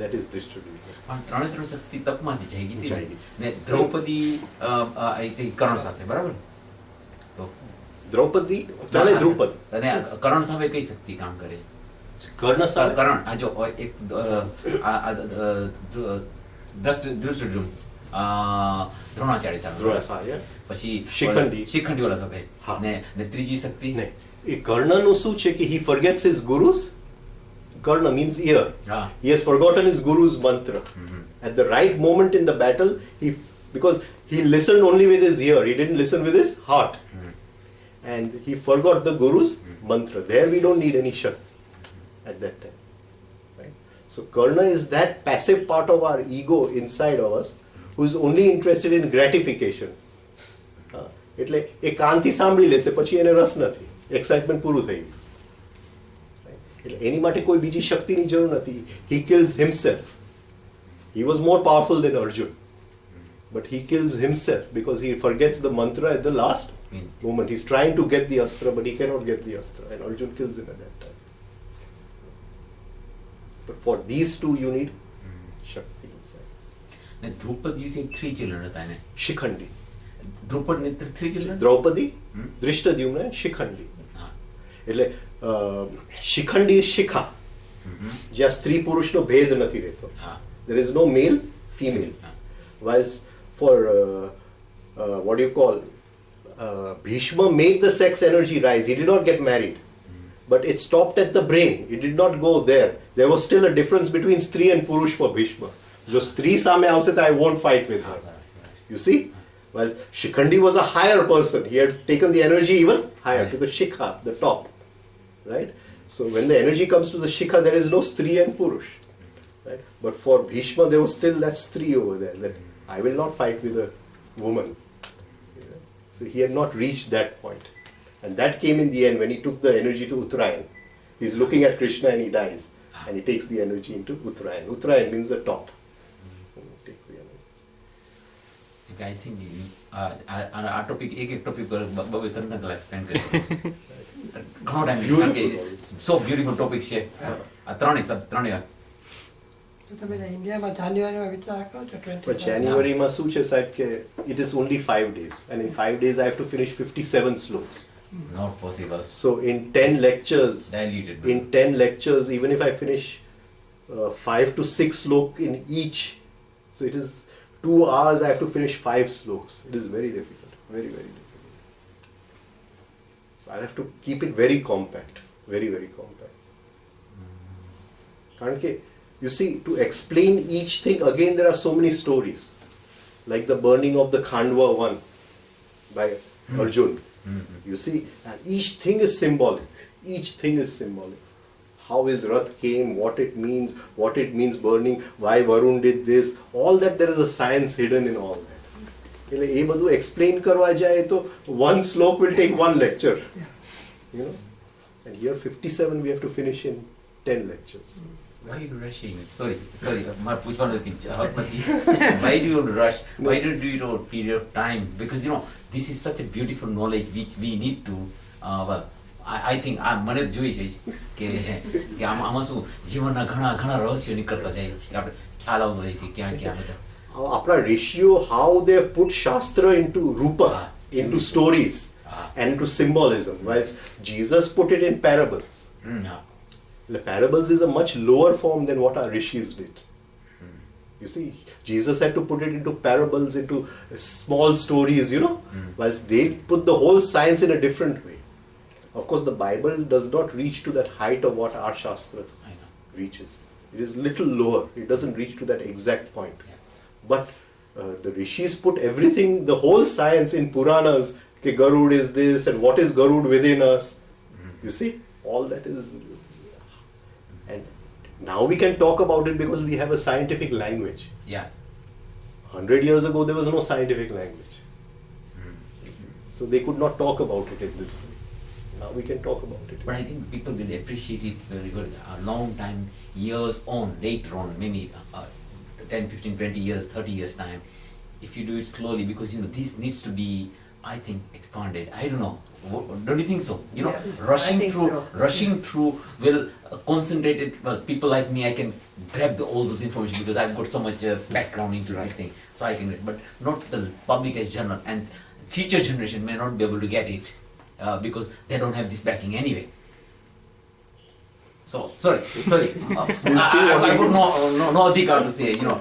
that is distributed. પણ ત્રણે ત્રણ શક્તિ તપમાંથી જાગી હતી જાગી છે. ને દ્રૌપદી I think કરણ સાથે બરાબર તો દ્રૌપદી ત્રણે દ્રુપદ અને કરણ સામે કઈ શક્તિ કામ કરે? કર્ણ સામે કરણ આ જો એક દૃષ્ટિ દ્રોણાચાર્ય સામે, દ્રોણાચાર્ય, પછી શિખંડી વાળા સાથે, ને ત્રીજી શક્તિ નહીં, એ કર્ણનું શું છે કે he forgets his gurus. Karna means ear. He has forgotten his guru's mantra. At the right moment in the battle, because he listened only with his ear, he didn't listen with his heart. And he forgot the guru's mantra. There we don't need any shakti at that time. Right? So Karna is that passive part of our ego inside of us who is only interested in gratification. એટલે એ કાનથી સાંભળી લેશે, પછી એને રસ નથી, excitement પૂરું થઈ ગયું. એટલે એની માટે કોઈ બીજી શક્તિની જરૂર નથી. He kills himself. He was more powerful than Arjun, but he kills himself because he forgets the mantra at the last moment. He's trying to get the astra, but he cannot get the astra, and Arjun kills him at that time. But for these two, you need shakti inside. ને Drupad you say 3 children હતા એને? Shikhandi. Drupad ને 3 children? Draupadi, ધૃષ્ટદ્યુમ્ન, Shikhandi. એટલે Shikhandi is શિખા, જ્યાં સ્ત્રી પુરુષનો ભેદ નથી રહેતો. There is no male, female. Whilst for what do you call, Bhishma made the sex energy rise. He did not get married, but it stopped at the brain. It did not go there. There was still a difference between Stri and Purush for Bhishma. Jo Stri same avse I won't fight with her. You see? Well, Shikhandi was a higher person. He had taken the energy even higher to the Shikha, the top. Right? So when the energy comes to the Shikha, there is no Stri and Purush. Right? But for Bhishma, there was still that Stri over there. That I will not fight with a woman. So he had not reached that point. And that came in the end when he took the energy to Uttarayan. He's looking at Krishna and he dies. And he takes the energy into Uttarayan. Uttarayan means the top. I think આ topic એક topic પર બબે 3 કલાક spend કરી ઘણો time, so beautiful topic છે આ ત્રણેય. તમે ઇન્ડિયામાં જાન્યુઆરીમાં વિચાર કરો છો? But જાન્યુઆરીમાં શું છે સાહેબ કે it is only 5 days and in 5 days I have to finish 57 sloks. Not possible. So in 10 lectures, diluted. In 10 lectures, even if I finish 5 to 6 slok in each, so it is 2 hours I have to finish 5 sloks. It is very difficult, very, very difficult. So I have to keep it very compact, very, very compact. Because you see, to explain each thing, again there are so many stories. Like the burning of the Khandwa one by Arjun. You see, and each thing is symbolic. Each thing is symbolic. How his Rath came, what it means burning, why Varun did this, all that, there is a science hidden in all that. એટલે એ બધું explain કરવા જાય તો one slok will take one lecture. You know? And here 57 we have to finish in 10 lectures. Why are you rushing? Sorry, મારે પૂછવાનું નથી. Why do you rush? Why don't you do it over a period of time? Because this is such a beautiful knowledge which we need to I think મને જોઈ છે કે આમાં શું જીવનના ઘણા ઘણા રહસ્યો નીકળતા જાય કે આપણે ખ્યાલ આવતો હોય કે ક્યાં ક્યાં બધા આપણા ઋષિઓ how they have put shastra into rupa, into stories and into symbolism, whilst Jesus put it in parables. The parables is a much lower form than what our rishis did. You see, Jesus had to put it into parables, into small stories, whilst they put the whole science in a different way. Of course, the Bible does not reach to that height of what our Shastra reaches. It is little lower. It doesn't reach to that exact point. But the rishis put everything, the whole science in Puranas, okay, Garud is this and what is Garud within us. You see, all that is... And now we can talk about it because we have a scientific language. Yeah. 100 years ago, there was no scientific language. So they could not talk about it in this way. Now we can talk about it. But I think people will appreciate it very good. A long time, years on, later on, maybe 10, 15, 20 years, 30 years time, if you do it slowly, because this needs to be I think expanded. I don't know. Don't you think so? You know, Yes, I rushing think through, so. rushing through will concentrate it. Well, people like me, I can grab all those information because I've got so much background into this thing, so I can. But not the public as general, and future generation may not be able to get it because they don't have this backing anyway. So sorry. We'll see what I we would do. no adhikar to say. You know.